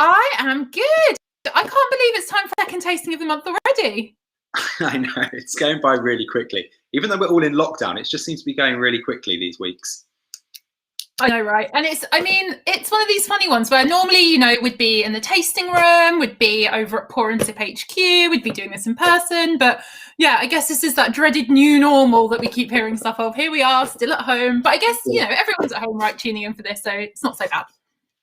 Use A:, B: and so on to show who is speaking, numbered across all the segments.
A: I am good. I can't believe it's time for second tasting of the month already.
B: I know, it's going by really quickly. Even though we're all in lockdown, it just seems to be going really quickly these weeks.
A: I know, right? And it's one of these funny ones where normally, we'd be in the tasting room, we'd be over at Pour and Sip HQ, we'd be doing this in person. But yeah, I guess this is that dreaded new normal that we keep hearing stuff of. Here we are, still at home. But I guess, everyone's at home, right, tuning in for this. So it's not so bad.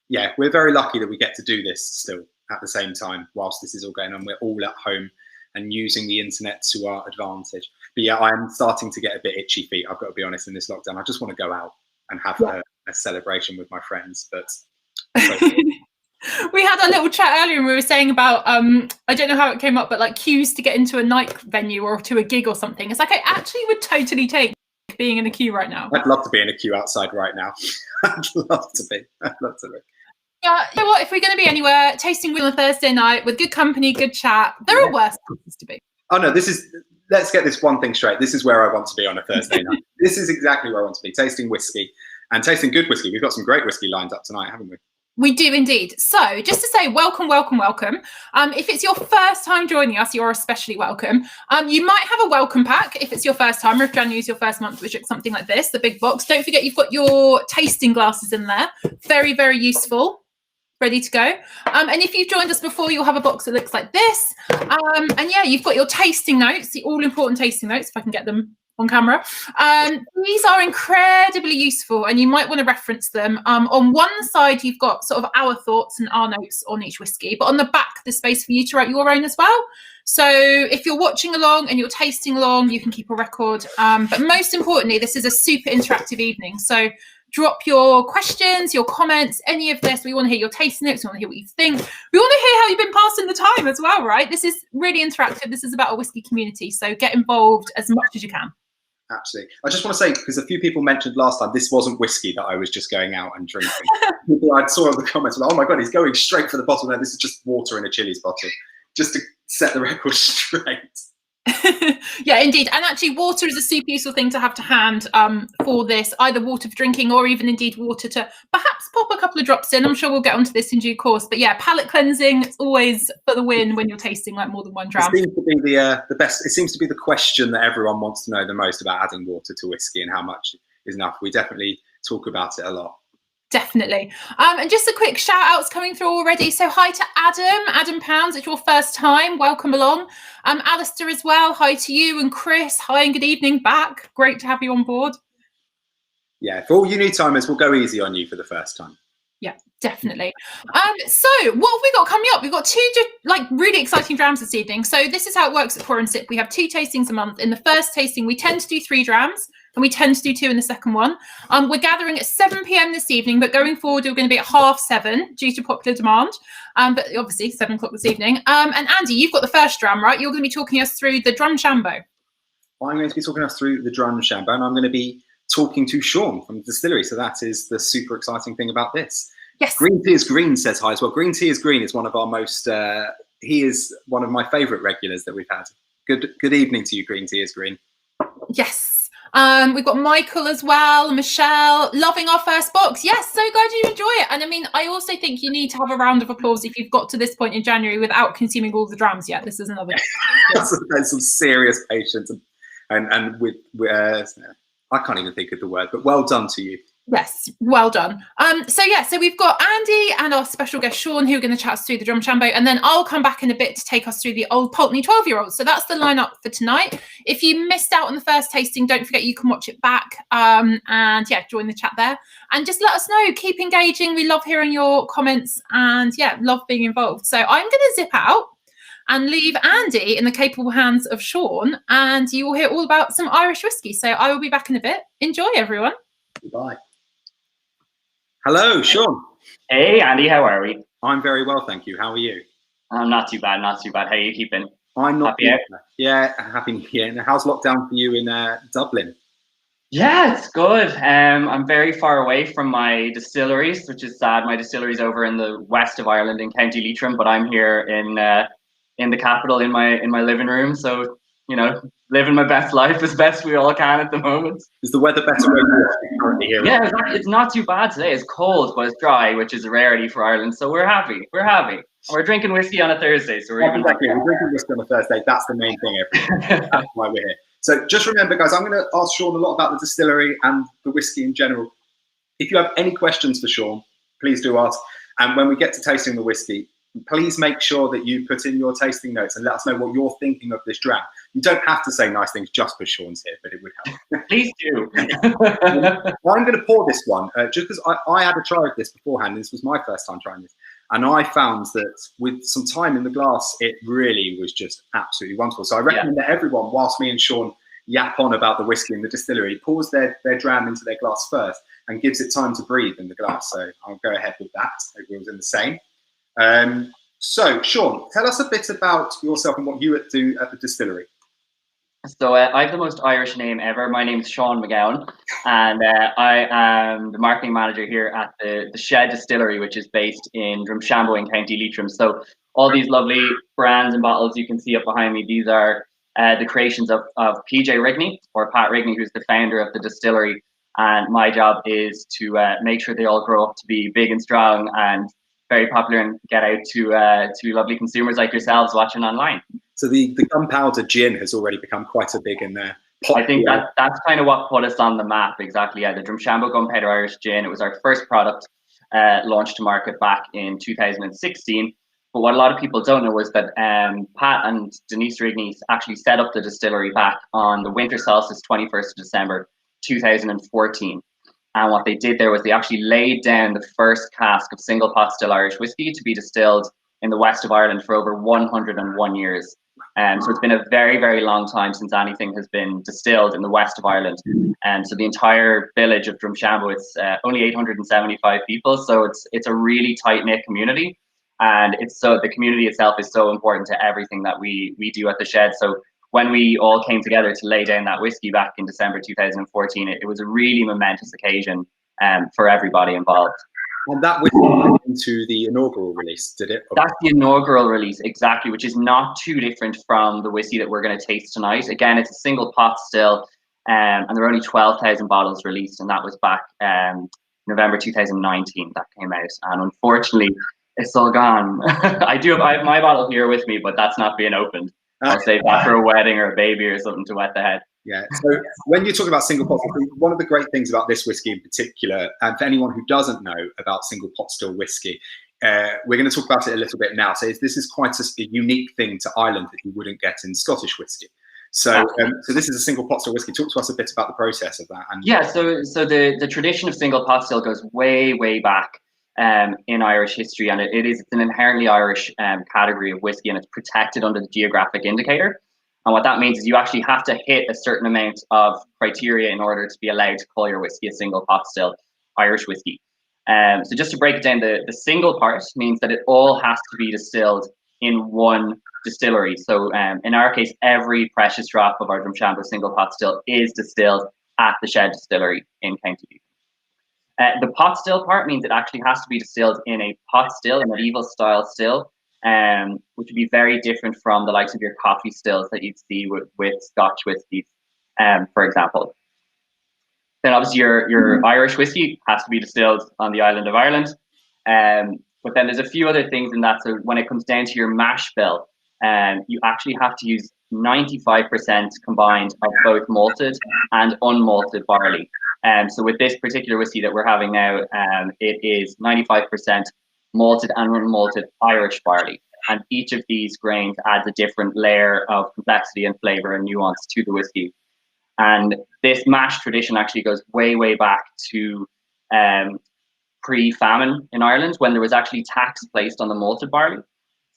B: Yeah, we're very lucky that we get to do this still at the same time whilst this is all going on. We're all at home and using the internet to our advantage. But yeah, I'm starting to get a bit itchy feet, I've got to be honest, in this lockdown. I just want to go out and have a celebration with my friends. But
A: we had a little chat earlier and we were saying about, I don't know how it came up, but like queues to get into a night venue or to a gig or something. It's like, I actually would totally take being in a queue right now.
B: I'd love to be in a queue outside right now. I'd love to be.
A: Yeah, you know what? If we're going to be anywhere, tasting on a Thursday night with good company, good chat, there are worse places to be.
B: Oh no, let's get this one thing straight. This is where I want to be on a Thursday night. This is exactly where I want to be, tasting whiskey and tasting good whiskey. We've got some great whiskey lined up tonight, haven't we?
A: We do indeed. So just to say welcome, welcome, welcome. If it's your first time joining us, you're especially welcome. You might have a welcome pack if it's your first time, or if January is your first month, which is something like this, the big box. Don't forget you've got your tasting glasses in there. Very, very useful. Ready to go. And if you've joined us before, you'll have a box that looks like this. And yeah, you've got your tasting notes, the all-important tasting notes, if I can get them on camera. These are incredibly useful and you might want to reference them. On one side, you've got sort of our thoughts and our notes on each whiskey, but on the back, there's space for you to write your own as well. So if you're watching along and you're tasting along, you can keep a record. But most importantly, this is a super interactive evening. So drop your questions, your comments, any of this. We want to hear your tasting notes. We want to hear what you think. We want to hear how you've been passing the time as well, right? This is really interactive. This is about a whiskey community. So get involved as much as you can.
B: Absolutely. I just want to say, because a few people mentioned last time, this wasn't whiskey that I was just going out and drinking. I saw in the comments, like, oh my God, he's going straight for the bottle. No, this is just water in a Chili's bottle, just to set the record straight.
A: Yeah, indeed. And actually water is a super useful thing to have to hand for this, either water for drinking or even indeed water to perhaps pop a couple of drops in. I'm sure we'll get onto this in due course. But yeah, palate cleansing, it's always for the win when you're tasting like more than one dram.
B: It seems to be the best. It seems to be the question that everyone wants to know the most about adding water to whiskey and how much is enough. We definitely talk about it a lot.
A: Definitely. And just a quick shout outs coming through already. So hi to Adam Pounds, it's your first time, welcome along. Alistair as well, hi to you, and Chris, hi and good evening back. Great to have you on board.
B: Yeah, for all you new timers, we'll go easy on you for the first time.
A: Yeah, definitely. So what have we got coming up? We've got two really exciting drams this evening. So this is how it works at Pour and Sip. We have 2 tastings a month. In the first tasting, we tend to do 3 drams. And we tend to do 2 in the second one. We're gathering at 7 p.m. this evening, but going forward, we're going to be at 7:30 due to popular demand. But obviously 7 o'clock this evening. And Andy, you've got the first dram, right? You're going to be talking us through the Drumshanbo.
B: I'm going to be talking us through the Drumshanbo, and I'm going to be talking to Sean from the Distillery. So that is the super exciting thing about this.
A: Yes.
B: Green Tea is Green says hi as well. Green Tea is Green is one of our most, he is one of my favourite regulars that we've had. Good evening to you, Green Tea is Green.
A: Yes. We've got Michael as well, Michelle, loving our first box. Yes, so glad you enjoy it. And I mean, I also think you need to have a round of applause if you've got to this point in January without consuming all the drams yet. This is another.
B: There's some serious patience and with I can't even think of the word, but well done to you.
A: Yes, well done. So we've got Andy and our special guest Sean who are going to chat us through the Drumshanbo, and then I'll come back in a bit to take us through the Old Pulteney 12-year-olds. So that's the lineup for tonight. If you missed out on the first tasting, don't forget you can watch it back, and yeah, join the chat there and just let us know. Keep engaging. We love hearing your comments and yeah, love being involved. So I'm going to zip out and leave Andy in the capable hands of Sean, and you will hear all about some Irish whiskey. So I will be back in a bit. Enjoy, everyone.
B: Goodbye. Hello, Sean.
C: Hey, Andy, how are we?
B: I'm very well, thank you. How are you?
C: I'm not too bad, not too bad. How are you keeping?
B: I'm not.
C: Happy
B: Yeah, happy New Year. Now, how's lockdown for you in Dublin?
C: Yeah, it's good. I'm very far away from my distilleries, which is sad. My distillery's over in the west of Ireland in County Leitrim, but I'm here in the capital in my living room. So, you know, living my best life as best we all can at the moment.
B: Is the weather better where you are currently here.
C: Yeah, it's not too bad today. It's cold, but it's dry, which is a rarity for Ireland. So we're happy. We're happy. And we're drinking whiskey on a Thursday, so we're even
B: exactly. We're drinking whiskey on a Thursday. That's the main thing, everyone. That's why we're here. So just remember, guys, I'm going to ask Sean a lot about the distillery and the whiskey in general. If you have any questions for Sean, please do ask. And when we get to tasting the whiskey, please make sure that you put in your tasting notes and let us know what you're thinking of this dram. You don't have to say nice things just because Sean's here, but it would help.
C: Please do.
B: I'm going to pour this one just because I had a try of this beforehand. This was my first time trying this. And I found that with some time in the glass, it really was just absolutely wonderful. So I recommend that everyone, whilst me and Sean yap on about the whiskey in the distillery, pours their dram into their glass first and gives it time to breathe in the glass. So I'll go ahead with that. Everyone's in the same. So, Sean, tell us a bit about yourself and what you do at the distillery.
C: So I have the most Irish name ever. My name is Sean McGowan, and I am the marketing manager here at the Shed Distillery, which is based in Drumshanbo in County Leitrim. So all these lovely brands and bottles you can see up behind me, these are the creations of PJ Rigney, or Pat Rigney, who's the founder of the distillery. And my job is to make sure they all grow up to be big and strong and very popular and get out to lovely consumers like yourselves watching online.
B: So the gunpowder gin has already become quite a big in there.
C: I think that's kind of what put us on the map, exactly. Yeah, the Drumshanbo Gunpowder Irish Gin. It was our first product launched to market back in 2016. But what a lot of people don't know is that Pat and Denise Rigney actually set up the distillery back on the winter solstice, 21st of December 2014. And what they did there was they actually laid down the first cask of single pot still Irish whiskey to be distilled in the west of Ireland for over 101 years. So it's been a very, very long time since anything has been distilled in the west of Ireland. So the entire village of Drumshanbo, it's only 875 people. So it's a really tight-knit community. And the community itself is so important to everything that we do at the Shed. So when we all came together to lay down that whiskey back in December 2014, it was a really momentous occasion for everybody involved.
B: And that whiskey went into the inaugural release, did it?
C: That's the inaugural release, exactly, which is not too different from the whiskey that we're going to taste tonight. Again, it's a single pot still, and there are only 12,000 bottles released, and that was back November 2019 that came out. And unfortunately, it's all gone. I have my bottle here with me, but that's not being opened. I'll save that for a wedding or a baby or something to wet the head.
B: Yeah. So when you talk about single pot, one of the great things about this whiskey in particular, and for anyone who doesn't know about single pot still whiskey, we're going to talk about it a little bit now. So this is quite a unique thing to Ireland that you wouldn't get in Scottish whiskey. So this is a single pot still whiskey. Talk to us a bit about the process of that. So
C: the tradition of single pot still goes way, way back in Irish history, and it's an inherently Irish category of whiskey, and it's protected under the geographic indicator. And what that means is you actually have to hit a certain amount of criteria in order to be allowed to call your whiskey a single pot still Irish whiskey. So just to break it down, the single part means that it all has to be distilled in one distillery. So in our case, every precious drop of our Drumshanbo single pot still is distilled at the Shed Distillery in County Leitrim. The pot still part means it actually has to be distilled in a pot still, a medieval style still, which would be very different from the likes of your coffee stills that you'd see with Scotch whiskies, for example. Then obviously your Irish whiskey has to be distilled on the island of Ireland. But then there's a few other things in that. So when it comes down to your mash bill, you actually have to use 95% combined of both malted and unmalted barley. So with this particular whiskey that we're having now, it is 95% malted and unmalted Irish barley. And each of these grains adds a different layer of complexity and flavor and nuance to the whiskey. And this mash tradition actually goes way, way back to pre-famine in Ireland, when there was actually tax placed on the malted barley.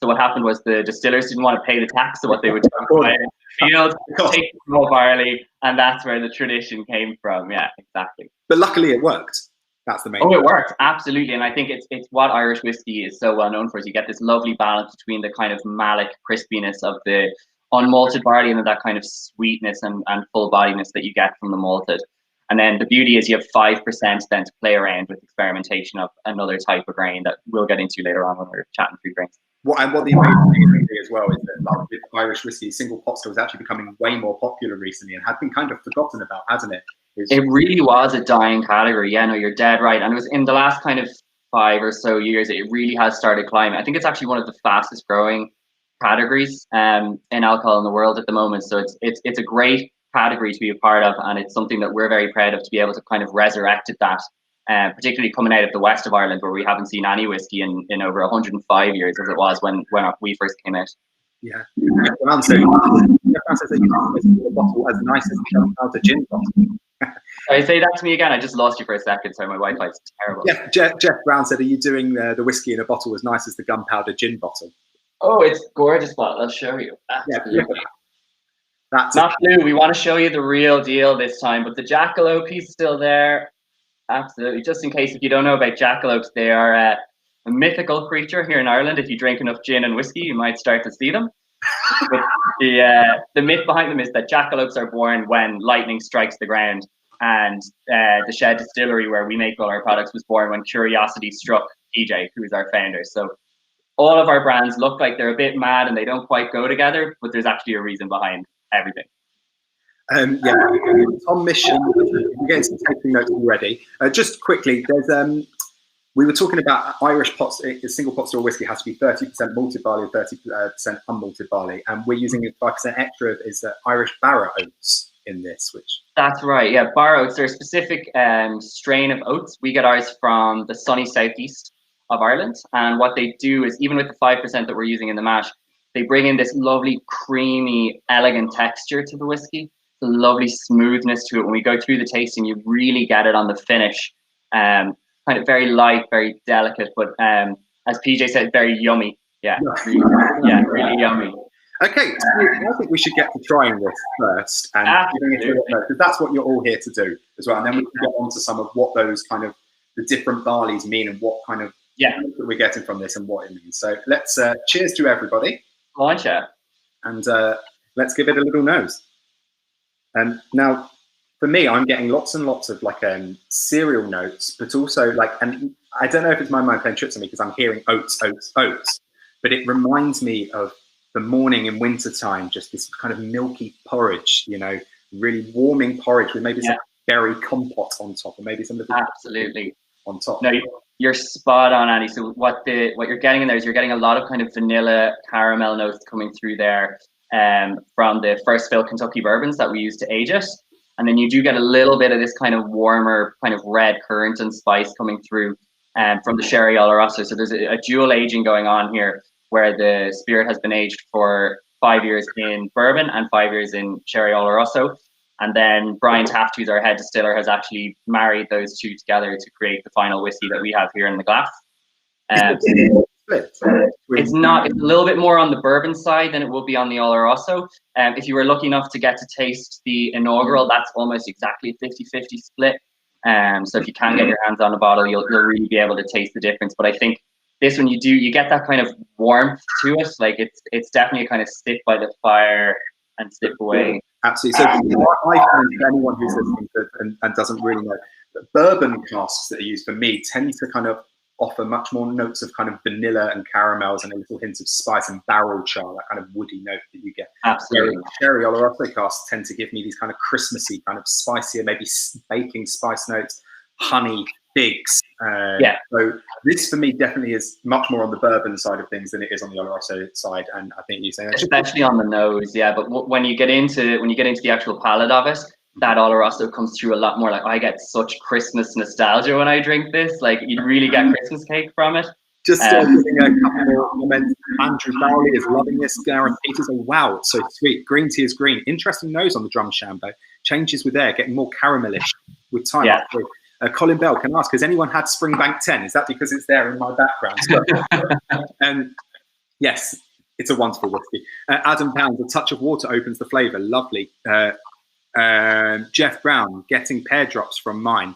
C: So what happened was the distillers didn't want to pay the tax, so what they would do was buy it in the field, take the small barley, and that's where the tradition came from. Yeah, exactly.
B: But luckily it worked. That's the main thing.
C: It worked, absolutely. And I think it's what Irish whiskey is so well known for, is you get this lovely balance between the kind of malic crispiness of the unmalted barley and that kind of sweetness and full bodiness that you get from the malted. And then the beauty is you have 5% then to play around with experimentation of another type of grain that we'll get into later on when we're chatting through grains.
B: What the amazing thing as well is that with Irish whiskey, single pot still is actually becoming way more popular recently and had been kind of forgotten about, hasn't it?
C: It really was a dying category. Yeah, no, you're dead right. And it was in the last kind of 5 or so years, it really has started climbing. I think it's actually one of the fastest growing categories in alcohol in the world at the moment. So it's a great category to be a part of, and it's something that we're very proud of to be able to kind of resurrected that, particularly coming out of the west of Ireland, where we haven't seen any whiskey in over 105 years as it was when we first came out.
B: Yeah. Brown says that you a bottle as nice as the gunpowder gin bottle.
C: Sorry, say that to me again. I just lost you for a second. Sorry, my Wi-Fi is terrible.
B: Jeff Brown said, "Are you doing the whiskey in a bottle as nice as the gunpowder gin bottle?"
C: Oh, it's gorgeous bottle. I'll show you. Absolutely.
B: Yeah, that's
C: not blue. We want to show you the real deal this time, but the jackalope piece is still there. Absolutely. Just in case if you don't know about jackalopes, they are a mythical creature here in Ireland. If you drink enough gin and whiskey, you might start to see them. But the myth behind them is that jackalopes are born when lightning strikes the ground. And the Shed Distillery, where we make all our products, was born when curiosity struck PJ, who is our founder. So all of our brands look like they're a bit mad and they don't quite go together, but there's actually a reason behind everything.
B: Tom Mission, I'm getting some taking notes already. Just quickly, there's we were talking about Irish pots. A single pot still whiskey has to be 30% malted barley or 30% unmalted barley, and we're using 5% extra is Irish Barra oats in this, which
C: that's right. Yeah, Barra oats. They're a specific strain of oats. We get ours from the sunny southeast of Ireland, and what they do is, even with the 5% that we're using in the mash, they bring in this lovely, creamy, elegant texture to the whiskey. The lovely smoothness to it. When we go through the tasting, you really get it on the finish. Kind of very light, very delicate, but as PJ said, very yummy. Yeah, really yummy.
B: Okay, so I think we should get to trying this first, and because that's what you're all here to do as well. And then we can get on to some of what those kind of the different barleys mean and what kind of that we're getting from this and what it means. So let's cheers to everybody.
C: Launch it.
B: And let's give it a little nose. Now, for me, I'm getting lots and lots of like cereal notes, but also like, and I don't know if it's my mind playing tricks on me because I'm hearing oats, oats, oats, but it reminds me of the morning in winter time, just this kind of milky porridge, you know, really warming porridge with maybe some berry compote on top, or maybe some little
C: absolutely
B: on top.
C: No, you're spot on, Andy. So what you're getting in there is you're getting a lot of kind of vanilla caramel notes coming through there from the first fill Kentucky bourbons that we use to age it. And then you do get a little bit of this kind of warmer kind of red currant and spice coming through from the sherry Oloroso. So there's a dual aging going on here, where the spirit has been aged for 5 years in bourbon and 5 years in sherry Oloroso. And then Brian Taft, who's our head distiller, has actually married those two together to create the final whiskey that we have here in the glass. It's not. It's a little bit more on the bourbon side than it will be on the Oloroso. If you were lucky enough to get to taste the inaugural, that's almost exactly a 50-50 split. So if you can get your hands on a bottle, you'll really be able to taste the difference. But I think this one, you get that kind of warmth to it. Like it's definitely a kind of sit by the fire and sip away.
B: Absolutely. So I find for anyone who's listening to and doesn't really know, the bourbon casks that are used for me tend to kind of offer much more notes of kind of vanilla and caramels and a little hint of spice and barrel char, that kind of woody note that you get.
C: Absolutely.
B: Sherry Oloroso casks tend to give me these kind of Christmassy, kind of spicier, maybe baking spice notes, honey, figs. So this for me definitely is much more on the bourbon side of things than it is on the Oloroso side, and I think you say
C: especially on the nose, But when you get into the actual palate of it, that Oloroso comes through a lot more. Like I get such Christmas nostalgia when I drink this. Like you really get Christmas cake from it.
B: Just giving a couple more comments. Andrew Bowley is loving this. Gareth Peters, oh wow, it's so sweet. Green tea is green. Interesting nose on the Drumshanbo. Changes with air, getting more caramelish with time.
C: Yeah.
B: Colin Bell can ask, has anyone had Springbank 10? Is that because it's there in my background? Yes, it's a wonderful whiskey. Adam Pounds, a touch of water opens the flavour. Lovely. Jeff Brown, getting pear drops from mine.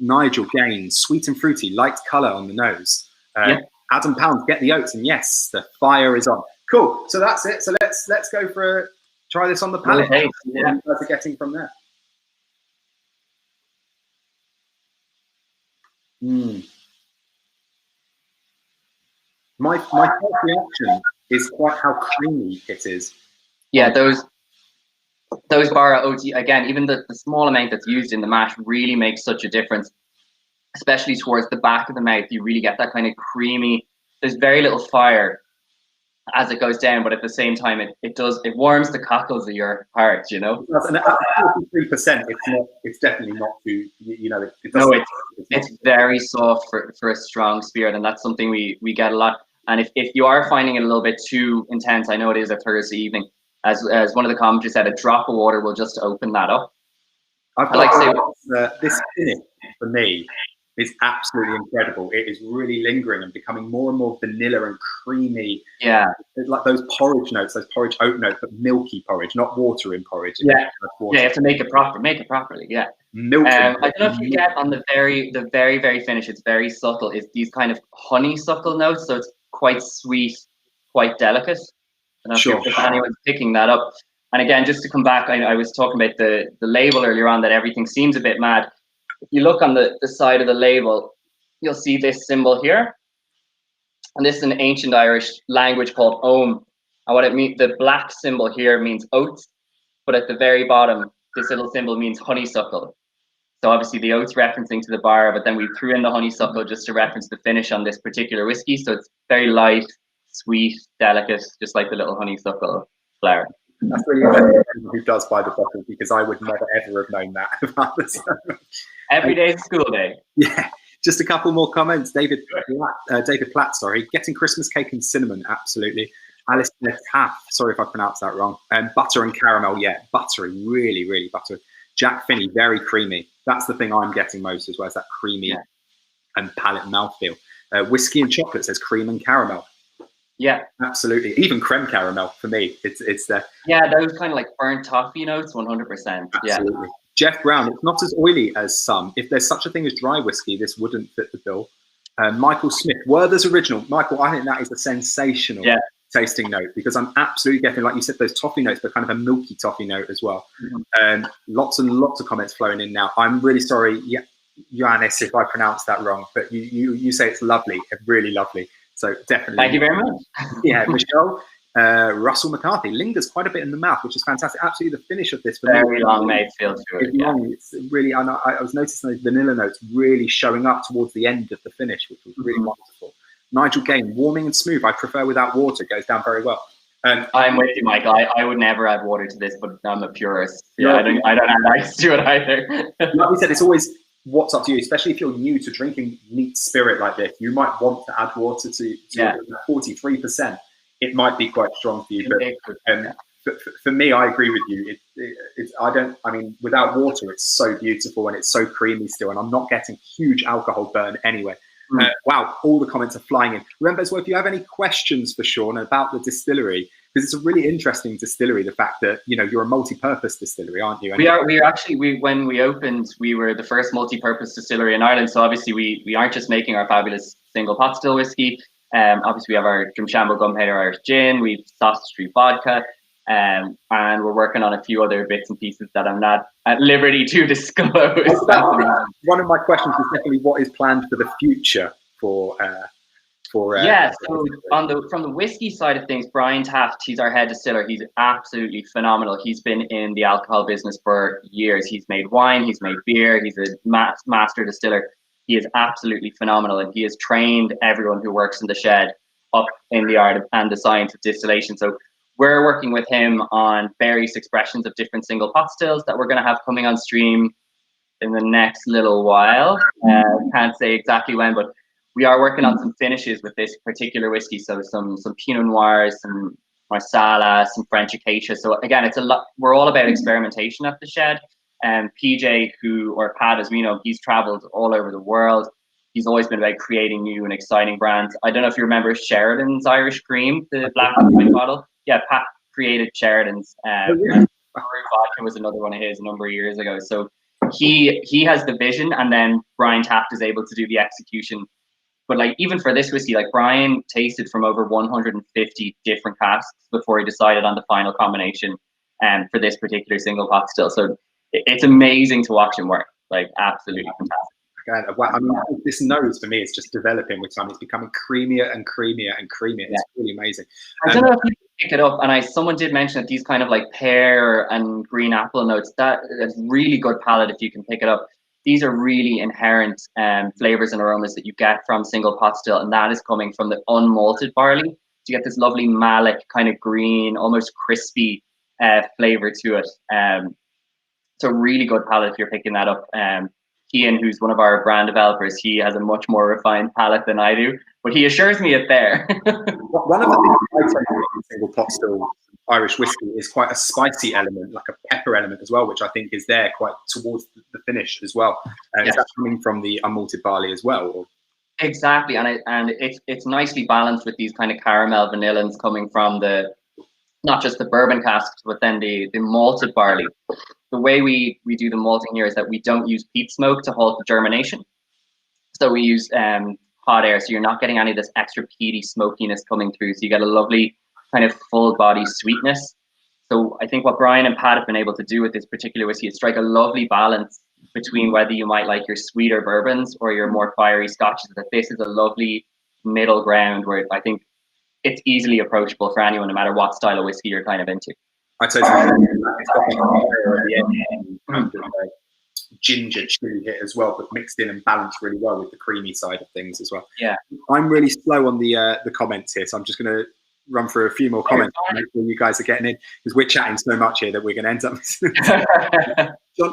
B: Nigel Gaines, sweet and fruity, light colour on the nose. Adam Pounds, get the oats, and yes, the fire is on. Cool. So that's it. So let's go for try this on the palate.
C: Okay.
B: What you guys are getting from there. My first reaction is quite how creamy it is.
C: Yeah, those those bar oats, again, even the small amount that's used in the mash really makes such a difference, especially towards the back of the mouth. You really get that kind of creamy, there's very little fire as it goes down, but at the same time, it warms the cockles of your heart, you know.
B: And at 43%, it's definitely not too, you know.
C: It's very soft for a strong spirit, and that's something we get a lot. And if you are finding it a little bit too intense, I know it is a Thursday evening, as one of the commenters said, a drop of water will just open that up.
B: I like to say this finish for me is absolutely incredible. It is really lingering and becoming more and more vanilla and creamy.
C: Yeah.
B: It's like those porridge notes, those porridge oat notes, but milky porridge, not water in porridge.
C: Yeah. Yeah, you have to make it properly. Yeah.
B: Milky.
C: I don't know if you get on the very finish, it's very subtle. It's these kind of honeysuckle notes, so it's quite sweet, quite delicate. I don't know if anyone's picking that up. And again, just to come back, I was talking about the label earlier on, that everything seems a bit mad. If you look on the side of the label, you'll see this symbol here. And this is an ancient Irish language called Ogham. And what it means, the black symbol here means oats, but at the very bottom, this little symbol means honeysuckle. So obviously the oats referencing to the bar, but then we threw in the honeysuckle just to reference the finish on this particular whiskey. So it's very light, sweet, delicate, just like the little honeysuckle flower.
B: That's really interesting who does buy the bottle, because I would never ever have known that.
C: Every day's school day.
B: Yeah, just a couple more comments. David Platt, sorry, getting Christmas cake and cinnamon, absolutely. Alistair Taff, sorry if I pronounced that wrong. Butter and caramel, yeah, buttery, really, really buttery. Jack Finney, very creamy. That's the thing I'm getting most as well, is that creamy and palate mouthfeel. Whiskey and chocolate says cream and caramel.
C: Yeah,
B: absolutely. Even creme caramel for me. It's the
C: those kind of like burnt toffee notes, 100%.
B: Absolutely. Yeah. Jeff Brown, it's not as oily as some. If there's such a thing as dry whiskey, this wouldn't fit the bill. Michael Smith, Werther's Original. Michael, I think that is a sensational tasting note, because I'm absolutely getting, like you said, those toffee notes, but kind of a milky toffee note as well. Lots and lots of comments flowing in now. I'm really sorry, Johannes, if I pronounced that wrong, but you say it's lovely, really lovely. So definitely.
C: Thank you very much.
B: Yeah, Michelle. Russell McCarthy lingers quite a bit in the mouth, which is fantastic. Absolutely, the finish of this
C: very long mouthfeel to it.
B: It's really. I was noticing those vanilla notes really showing up towards the end of the finish, which was really wonderful. Nigel Gain, warming and smooth. I prefer without water. Goes down very well.
C: I'm with you, Mike. I would never add water to this, but I'm a purist. Yeah, I don't add ice to it either.
B: Like we said, it's always what's up to you, especially if you're new to drinking neat spirit like this. You might want to add water to 43%. It might be quite strong for you, but for me, I agree with you. I mean, without water, it's so beautiful and it's so creamy still, and I'm not getting huge alcohol burn anyway. Wow, all the comments are flying in. Remember as well, if you have any questions for Sean about the distillery, because it's a really interesting distillery, the fact that, you know, you're a multi-purpose distillery, aren't you?
C: We are actually, when we opened, we were the first multi-purpose distillery in Ireland. So obviously we aren't just making our fabulous single pot still whiskey. Obviously we have our Drumshanbo Gunpowder Irish Gin, we've Sausage Street Vodka, and we're working on a few other bits and pieces that I'm not at liberty to disclose.
B: One of my questions is definitely what is planned for the future for
C: so from the whiskey side of things, Brian Taft, he's our head distiller. He's absolutely phenomenal. He's been in the alcohol business for years. He's made wine, he's made beer, he's a master distiller. He is absolutely phenomenal, and he has trained everyone who works in the shed up in the art and the science of distillation. So we're working with him on various expressions of different single pot stills that we're going to have coming on stream in the next little while. Can't say exactly when, but we are working on some finishes with this particular whiskey. So some Pinot Noirs, some Marsala, some French Acacia. So again, it's a lot. We're all about experimentation at the shed. And PJ, or Pat, as we know, he's traveled all over the world. He's always been about creating new and exciting brands. I don't know if you remember Sheridan's Irish Cream, the black and white bottle. Yeah, Pat created Sheridan's. Vodka was another one of his a number of years ago. So he has the vision, and then Brian Taft is able to do the execution. But like even for this whiskey, like Brian tasted from over 150 different casks before he decided on the final combination for this particular single pot still. So it's amazing to watch him work. Like absolutely fantastic.
B: Well, I mean, this nose for me is just developing with time. It's becoming creamier and creamier and creamier. It's really amazing.
C: I don't know pick it up, and someone did mention that these kind of like pear and green apple notes, that's really good palate if you can pick it up. These are really inherent flavors and aromas that you get from single pot still, and that is coming from the unmalted barley. So you get this lovely malic kind of green, almost crispy flavor to it. So really good palate if you're picking that up. Ian, who's one of our brand developers, he has a much more refined palate than I do, but he assures me it's there.
B: One of the things I take from single pot still Irish whiskey is quite a spicy element, like a pepper element as well, which I think is there quite towards the finish as well. Is that coming from the unmalted barley as well? Or?
C: Exactly, and it's nicely balanced with these kind of caramel vanillins coming from not just the bourbon casks, but then the malted barley. The way we do the malting here is that we don't use peat smoke to halt the germination. So we use hot air, so you're not getting any of this extra peaty smokiness coming through. So you get a lovely kind of full body sweetness. So I think what Brian and Pat have been able to do with this particular whiskey is strike a lovely balance between whether you might like your sweeter bourbons or your more fiery scotches. That this is a lovely middle ground where I think it's easily approachable for anyone, no matter what style of whiskey you're kind of into.
B: I'd say it's got a ginger chili hit as well, but mixed in and balanced really well with the creamy side of things as well.
C: Yeah,
B: I'm really slow on the comments here, so I'm just going to run through a few more comments to make sure you guys are getting in, because we're chatting so much here that we're going to end up.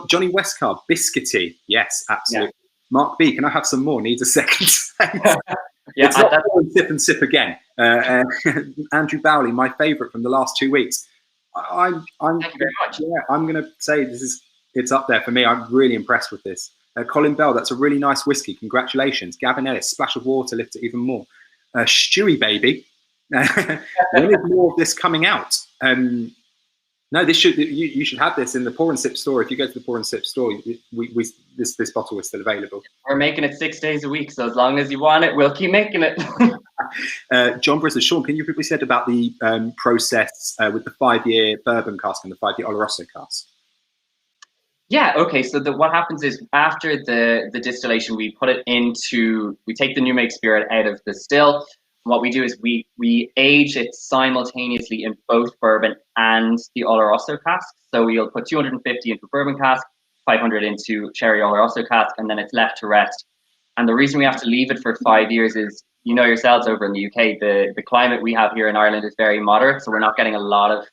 B: Johnny Westcard, biscuity, yes, absolutely. Yeah. Mark B, can I have some more? Needs a second.
C: Yeah,
B: it's not sip and sip again. Andrew Bowley, my favourite from the last 2 weeks.
C: Thank you very much.
B: Yeah, I'm going to say it's up there for me. I'm really impressed with this. Colin Bell, that's a really nice whiskey. Congratulations. Gavin Ellis, splash of water, lift it even more. Stewie baby. When is more of this coming out? No, you should have this in the Pour and Sip store. If you go to the Pour and Sip store, this bottle is still available.
C: We're making it 6 days a week, so as long as you want it, we'll keep making it.
B: John Bristol, Sean, can you quickly say about the process with the 5-year bourbon cask and the 5-year Oloroso cask?
C: Yeah, okay. So what happens is after the distillation, we take the new make spirit out of the still. What we do is we age it simultaneously in both bourbon and the Oloroso cask. So we'll put 250 into bourbon cask, 500 into sherry Oloroso cask, and then it's left to rest. And the reason we have to leave it for 5 years is, you know yourselves over in the UK, the climate we have here in Ireland is very moderate, so we're not getting a lot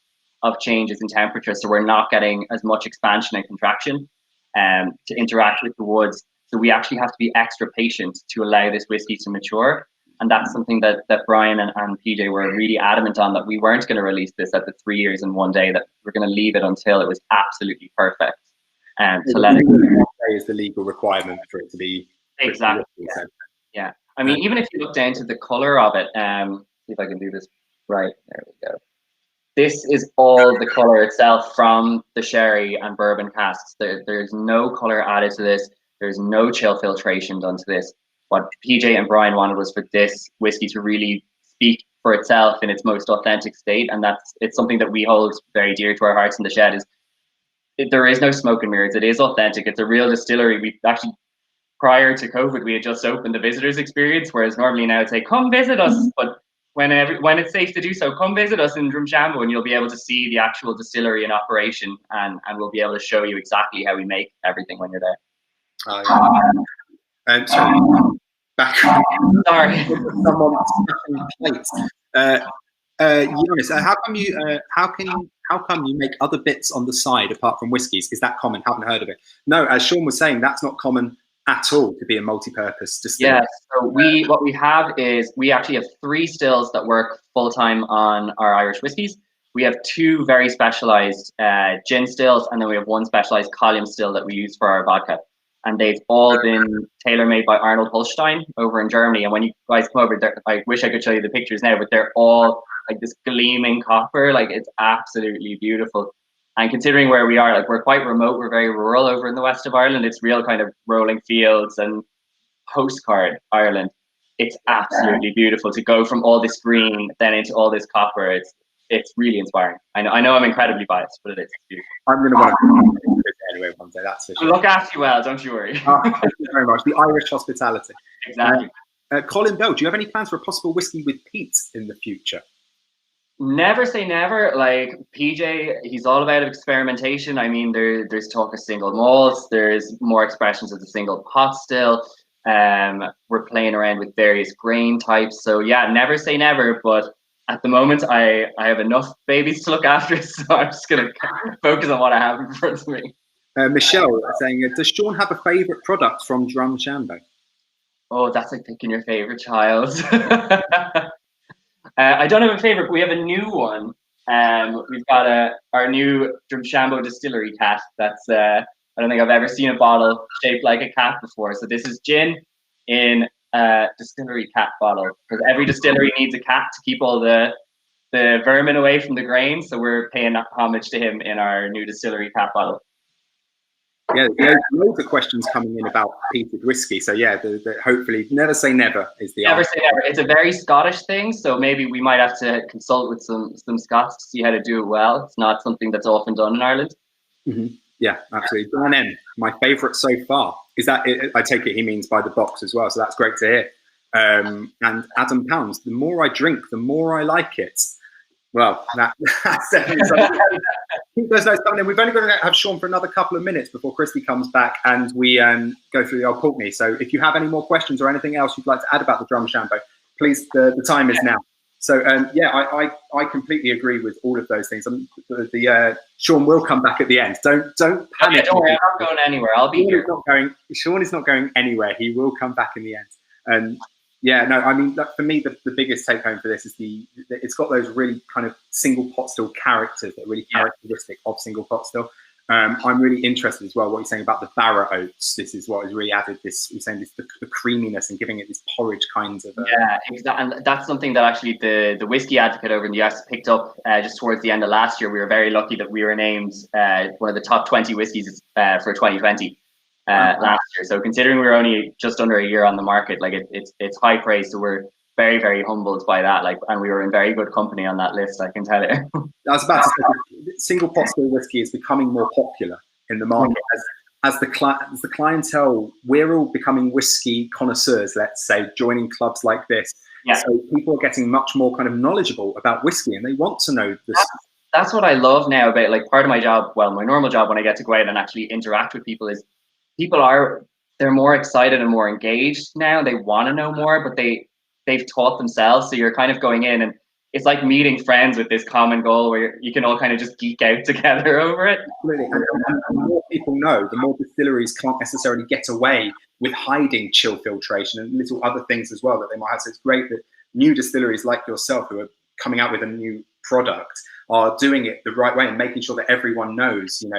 C: of changes in temperature, so we're not getting as much expansion and contraction to interact with the woods. So we actually have to be extra patient to allow this whiskey to mature. And that's something that Brian and PJ were really adamant on, that we weren't going to release this at the 3 years in one day, that we're going to leave it until it was absolutely perfect. To let it
B: is the legal requirement for it to be
C: exactly. Yeah. I mean, even if you look down to the color of it, see if I can do this right. There we go. This is all the color itself from the sherry and bourbon casks. There's no color added to this. There's no chill filtration done to this. What PJ and Brian wanted was for this whiskey to really speak for itself in its most authentic state, and it's something that we hold very dear to our hearts in the shed. There is no smoke and mirrors. It is authentic. It's a real distillery. We actually, prior to COVID, we had just opened the visitors experience, whereas normally now it's say, come visit us, but when it's safe to do so, come visit us in Drumshanbo, and you'll be able to see the actual distillery in operation, and we'll be able to show you exactly how we make everything when you're there.
B: Sorry. Back.
C: Sorry.
B: Someone's plates. Jonas, how come you make other bits on the side apart from whiskies? Is that common? Haven't heard of it. No, as Sean was saying, that's not common at all to be a multi-purpose distillery.
C: Yeah. So what we have is we actually have 3 stills that work full time on our Irish whiskies. We have 2 very specialized gin stills, and then we have 1 specialized column still that we use for our vodka. And they've all been tailor-made by Arnold Holstein over in Germany. And when you guys come over there, I wish I could show you the pictures now, but they're all like this gleaming copper. Like, it's absolutely beautiful. And considering where we are, like, we're quite remote, we're very rural over in the west of Ireland. It's real kind of rolling fields and postcard Ireland. It's absolutely beautiful to go from all this green then into all this copper. It's really inspiring. I know I'm incredibly biased, but it is beautiful.
B: I'm going to want to anyway one day, that's for sure.
C: I'll look after you well, don't you worry.
B: Thank you very much. The Irish hospitality.
C: Exactly.
B: Colin Bell, do you have any plans for a possible whiskey with peat in the future?
C: Never say never. Like PJ, he's all about experimentation. I mean, there's talk of single malts. There's more expressions of the single pot still. We're playing around with various grain types. So yeah, never say never. But at the moment, I have enough babies to look after, so I'm just gonna focus on what I have in front of me.
B: Michelle saying, does Sean have a favourite product from Drumshanbo?
C: Oh, that's like picking your favorite child. I don't have a favorite. We have a new one. We've got our new Drumshanbo Distillery cat. That's I don't think I've ever seen a bottle shaped like a cat before. So this is gin in a distillery cat bottle, because every distillery needs a cat to keep all the vermin away from the grain. So we're paying homage to him in our new distillery cat bottle.
B: Yeah, there's loads of questions coming in about peated whiskey. So yeah, hopefully never say never is the
C: never
B: answer.
C: say never. It's a very Scottish thing, so maybe we might have to consult with some Scots to see how to do it well. It's not something that's often done in Ireland.
B: Mm-hmm. Yeah, absolutely. Dan M, my favourite so far. Is that I take it he means by the box as well, so that's great to hear. And Adam Pounds, the more I drink, the more I like it. Well, that's definitely something. Keep those notes coming in. We've only got to have Sean for another couple of minutes before Christy comes back and we go through the Old Pulteney. So if you have any more questions or anything else you'd like to add about the Drumshanbo, please, the time is now. So yeah, I completely agree with all of those things. Sean will come back at the end. Don't panic.
C: Don't worry, I'm not going anywhere. I'll be here.
B: Sean is not going anywhere. He will come back in the end. Yeah, no, I mean, for me, the biggest take home for this is it's got those really kind of single pot still characters that are really characteristic of single pot still. I'm really interested as well what you're saying about the barra oats. This is what has really added this. You're saying this the creaminess and giving it this porridge kinds of.
C: Yeah, exactly. And that's something that actually the Whiskey Advocate over in the US picked up just towards the end of last year. We were very lucky that we were named one of the top 20 whiskies for 2020. Last year. So considering we were only just under a year on the market, like it's high praise. So we're very, very humbled by that. Like, and we were in very good company on that list, I can tell you.
B: I was about to say, single pot still whiskey is becoming more popular in the market as the clientele. We're all becoming whiskey connoisseurs, let's say, joining clubs like this. Yeah. So people are getting much more kind of knowledgeable about whiskey, and they want to know this.
C: That's what I love now about, like, part of my job. Well, my normal job when I get to go out and actually interact with people is they're more excited and more engaged now. They want to know more, but they've taught themselves. So you're kind of going in and it's like meeting friends with this common goal where you can all kind of just geek out together over it.
B: Absolutely. And the more people know, the more distilleries can't necessarily get away with hiding chill filtration and little other things as well that they might have. So it's great that new distilleries like yourself who are coming out with a new product are doing it the right way and making sure that everyone knows, and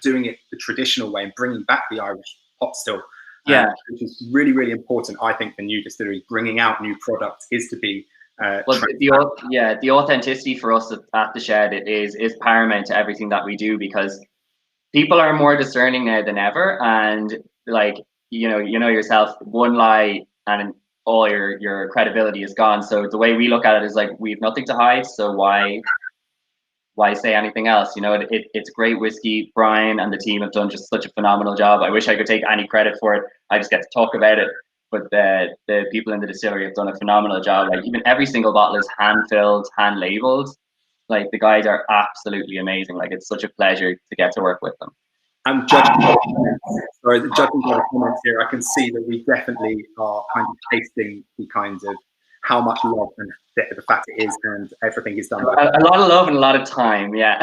B: doing it the traditional way and bringing back the Irish pot still, which is really, really important. I think for new distilleries bringing out new products is to be.
C: The authenticity for us at the Shed is paramount to everything that we do, because people are more discerning now than ever, and like you know yourself, one lie and all your credibility is gone. So the way we look at it is like we have nothing to hide, so why say anything else? It's great whiskey. Brian and the team have done just such a phenomenal job. I wish I could take any credit for it. I just get to talk about it. But the people in the distillery have done a phenomenal job. Like, even every single bottle is hand-filled, hand-labeled. Like, the guys are absolutely amazing. Like, it's such a pleasure to get to work with them.
B: And judging by the comments here, I can see that we definitely are kind of tasting the kind of how much love and the fact it is, and everything is done.
C: A lot of love and a lot of time, yeah.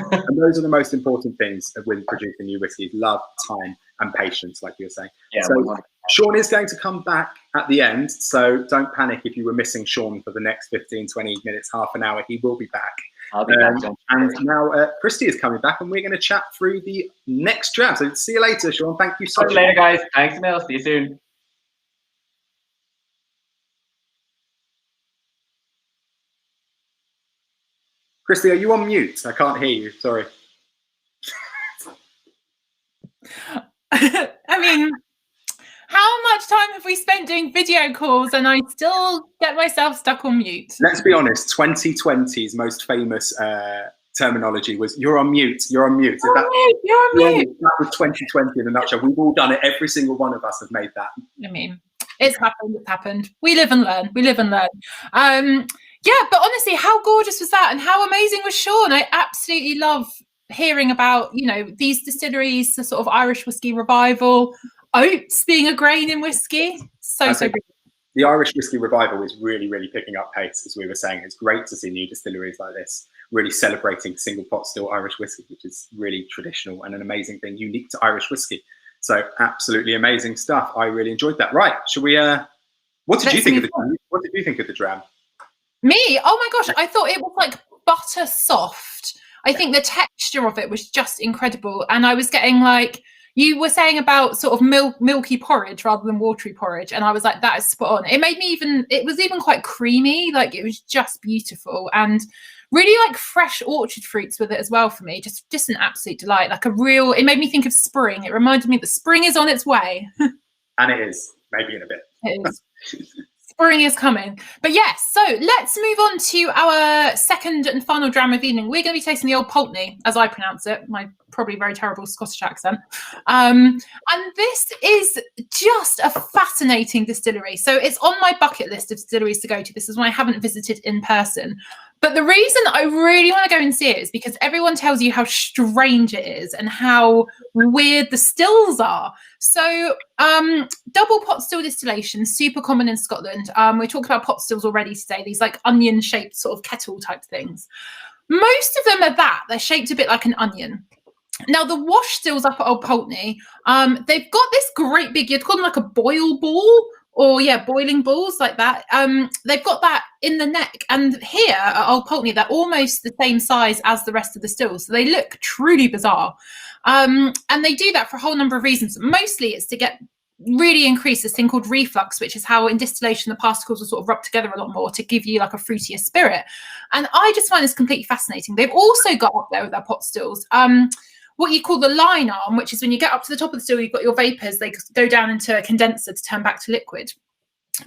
B: And those are the most important things with producing new whiskies: love, time, and patience, like you were saying.
C: Yeah.
B: So Sean is going to come back at the end, so don't panic if you were missing Sean for the next 15, 20 minutes, half an hour. He will be back.
C: I'll be back.
B: And now Christy is coming back, and we're going to chat through the next dram. So see you later, Sean. Thank you so much.
C: See you later, guys. Thanks, Emil. See you soon.
B: Christy, are you on mute? I can't hear you. Sorry.
A: I mean, how much time have we spent doing video calls and I still get myself stuck on mute?
B: Let's be honest, 2020's most famous terminology was "you're on mute, you're on mute."
A: You're on mute.
B: That was 2020 in a nutshell. We've all done it. Every single one of us have made that.
A: I mean, it's happened. We live and learn. Yeah, but honestly, how gorgeous was that? And how amazing was Sean? I absolutely love hearing about, you know, these distilleries, the sort of Irish whiskey revival, oats being a grain in whiskey. So brilliant.
B: The Irish whiskey revival is really, really picking up pace, as we were saying. It's great to see new distilleries like this really celebrating single pot still Irish whiskey, which is really traditional and an amazing thing, unique to Irish whiskey. So absolutely amazing stuff. I really enjoyed that. Right, should we? What did you think of the dram? What did you think of the dram?
A: Me? Oh my gosh, I thought it was like butter soft. I think the texture of it was just incredible, and I was getting like. You were saying about sort of milky porridge rather than watery porridge. And I was like, that is spot on. It made me it was even quite creamy. Like it was just beautiful and really like fresh orchard fruits with it as well for me. Just an absolute delight. Like it made me think of spring. It reminded me that spring is on its way.
B: And it is, maybe in a bit.
A: It is. Spring is coming. But yes, so let's move on to our second and final dram of the evening. We're going to be tasting the Old Pulteney, as I pronounce it, my probably very terrible Scottish accent. And this is just a fascinating distillery. So it's on my bucket list of distilleries to go to. This is one I haven't visited in person. But the reason I really want to go and see it is because everyone tells you how strange it is and how weird the stills are. So double pot still distillation, super common in Scotland. We talked about pot stills already today, these like onion shaped sort of kettle type things. Most of them are that. They're shaped a bit like an onion. Now the wash stills up at Old Pulteney, they've got this great big, you'd call them like a boil ball, or yeah, boiling balls like that. They've got that in the neck, and here at Old Pulteney, they're almost the same size as the rest of the stills. So they look truly bizarre. And they do that for a whole number of reasons. Mostly it's to really increase this thing called reflux, which is how in distillation the particles will sort of rub together a lot more to give you like a fruitier spirit. And I just find this completely fascinating. They've also got up there with their pot stills what you call the line arm, which is when you get up to the top of the still, you've got your vapors, they go down into a condenser to turn back to liquid.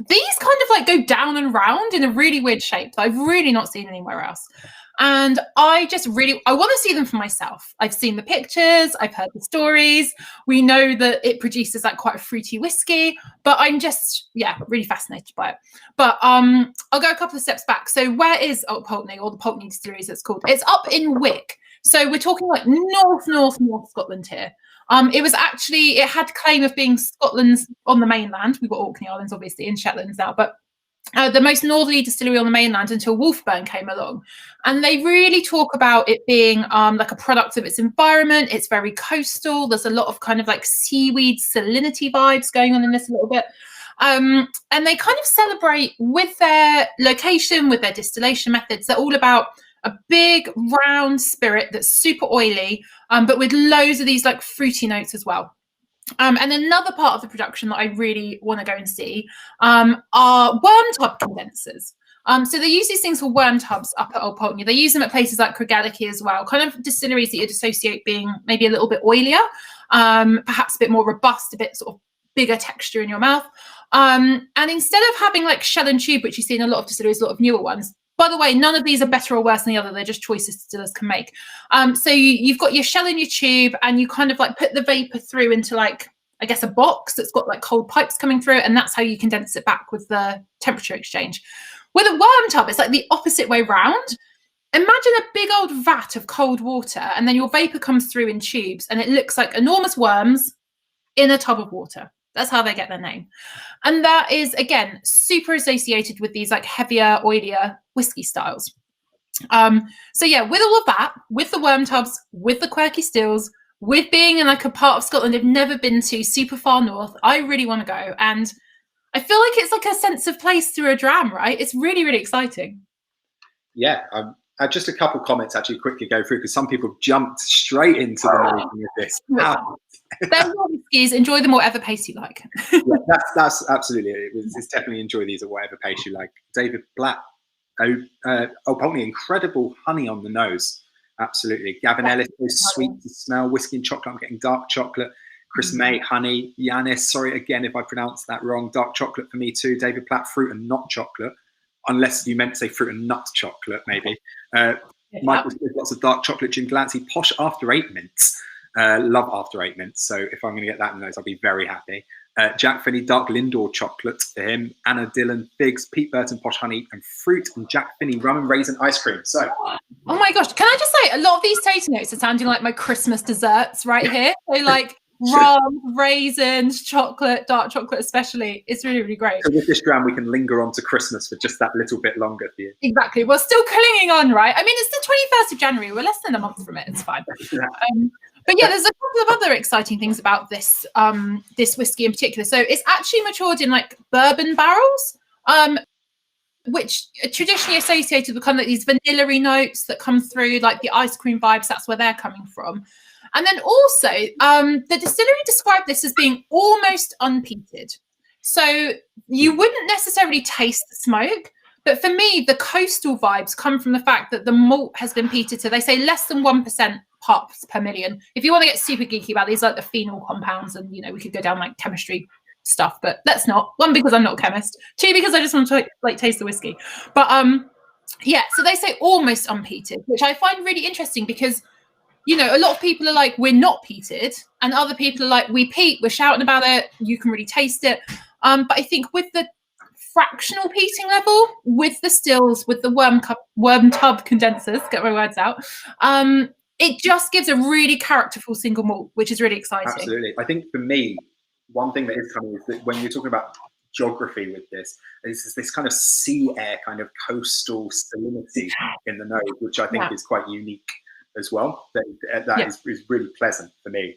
A: These kind of like go down and round in a really weird shape that I've really not seen anywhere else. And I want to see them for myself. I've seen the pictures, I've heard the stories. We know that it produces like quite a fruity whiskey, but I'm just, really fascinated by it. But I'll go a couple of steps back. So where is Old Pulteney, or the Pulteney Distillery as it's called? It's up in Wick. So we're talking like north Scotland here. It had claim of being Scotland's on the mainland. We've got Orkney Islands, obviously, in Shetlands now, but the most northerly distillery on the mainland until Wolfburn came along. And they really talk about it being like a product of its environment. It's very coastal. There's a lot of kind of like seaweed salinity vibes going on in this a little bit. And they kind of celebrate with their location, with their distillation methods. They're all about a big round spirit that's super oily, but with loads of these like fruity notes as well. And another part of the production that I really want to go and see are worm tub condensers. So they use these things for worm tubs up at Old Pulteney. They use them at places like Craigellachie as well, kind of distilleries that you'd associate being maybe a little bit oilier, perhaps a bit more robust, a bit sort of bigger texture in your mouth. And instead of having like shell and tube, which you see in a lot of distilleries, a lot of newer ones, by the way, none of these are better or worse than the other. They're just choices distillers can make. So you've got your shell and your tube, and you kind of like put the vapor through into like, I guess, a box that's got like cold pipes coming through, and that's how you condense it back with the temperature exchange. With a worm tub, it's like the opposite way round. Imagine a big old vat of cold water, and then your vapor comes through in tubes, and it looks like enormous worms in a tub of water. That's how they get their name. And that is, again, super associated with these like heavier, oilier whiskey styles. So yeah, with all of that, with the worm tubs, with the quirky stills, with being in like a part of Scotland I've never been to, super far north, I really want to go. And I feel like it's like a sense of place through a dram, right? It's really, really exciting.
B: Yeah, just a couple comments actually quickly go through, because some people jumped straight into the making of this.
A: They're your whiskies, enjoy them whatever pace you like.
B: Yeah, that's absolutely it. It's definitely enjoy these at whatever pace you like. David Black, Old Pulteney, incredible honey on the nose. Absolutely. Gavin Ellis, sweet to smell. Whiskey and chocolate, I'm getting dark chocolate. Chris May, honey. Yanis, sorry again if I pronounced that wrong. Dark chocolate for me too. David Platt, fruit and not chocolate. Unless you meant to say fruit and nut chocolate, maybe. Michael Smith, lots of dark chocolate. Jim Glancy, posh after 8 mints. Love after 8 mints. So if I'm going to get that in those, I'll be very happy. Jack Finney Dark Lindor chocolate for him. Anna Dillon figs, Pete Burton posh honey and fruit, and Jack Finney rum and raisin ice cream. So,
A: oh my gosh, can I just say, a lot of these tasting notes are sounding like my Christmas desserts right here. So like rum, raisins, chocolate, dark chocolate especially. It's really, really great.
B: So with this dram, we can linger on to Christmas for just that little bit longer for you.
A: Exactly. We're still clinging on, right? I mean, it's the 21st of January. We're less than a month from it. It's fine. But yeah, there's a couple of other exciting things about this this whiskey in particular. So it's actually matured in like bourbon barrels, which are traditionally associated with kind of like these vanilla-y notes that come through, like the ice cream vibes. That's where they're coming from. And then also, the distillery described this as being almost unpeated. So you wouldn't necessarily taste the smoke, but for me, the coastal vibes come from the fact that the malt has been peated to, they say, less than 1% parts per million. If you want to get super geeky about these, like the phenol compounds, and you know, we could go down like chemistry stuff, but let's not. One, because I'm not a chemist. Two, because I just want to like taste the whiskey. But yeah, so they say almost unpeated, which I find really interesting because, you know, a lot of people are like, we're not peated, and other people are like, we peat, we're shouting about it, you can really taste it. But I think with the fractional peating level, with the stills, with the worm tub condensers, get my words out, it just gives a really characterful single malt, which is really exciting.
B: Absolutely. I think for me, one thing that is coming is that when you're talking about geography with this, is this kind of sea air, kind of coastal salinity in the nose, which I think is quite unique as well. That is really pleasant for me.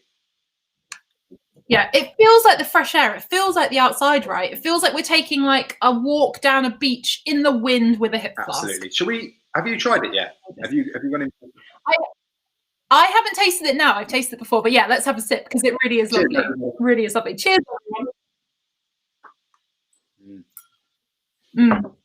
A: Yeah, it feels like the fresh air. It feels like the outside, right? It feels like we're taking like a walk down a beach in the wind with a hip flask.
B: Absolutely. Shall we? Have you tried it yet? Have you gone into?
A: I haven't tasted it now. I've tasted it before, but yeah, let's have a sip because it really is lovely. Cheers, really is lovely. Cheers, everyone.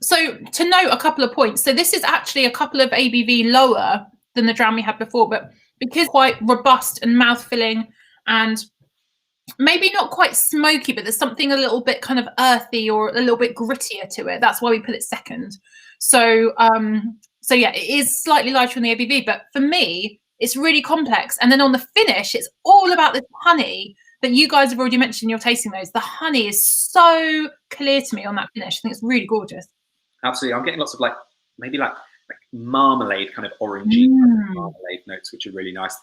A: So to note a couple of points. So this is actually a couple of ABV lower than the dram we had before, but because quite robust and mouth-filling and maybe not quite smoky, but there's something a little bit kind of earthy or a little bit grittier to it. That's why we put it second. So so yeah, it is slightly lighter in the ABV, but for me, it's really complex. And then on the finish, it's all about this honey that you guys have already mentioned in your tasting notes. The honey is so clear to me on that finish. I think it's really gorgeous.
B: Absolutely. I'm getting lots of like, maybe like marmalade, kind of orangey marmalade notes, which are really nice.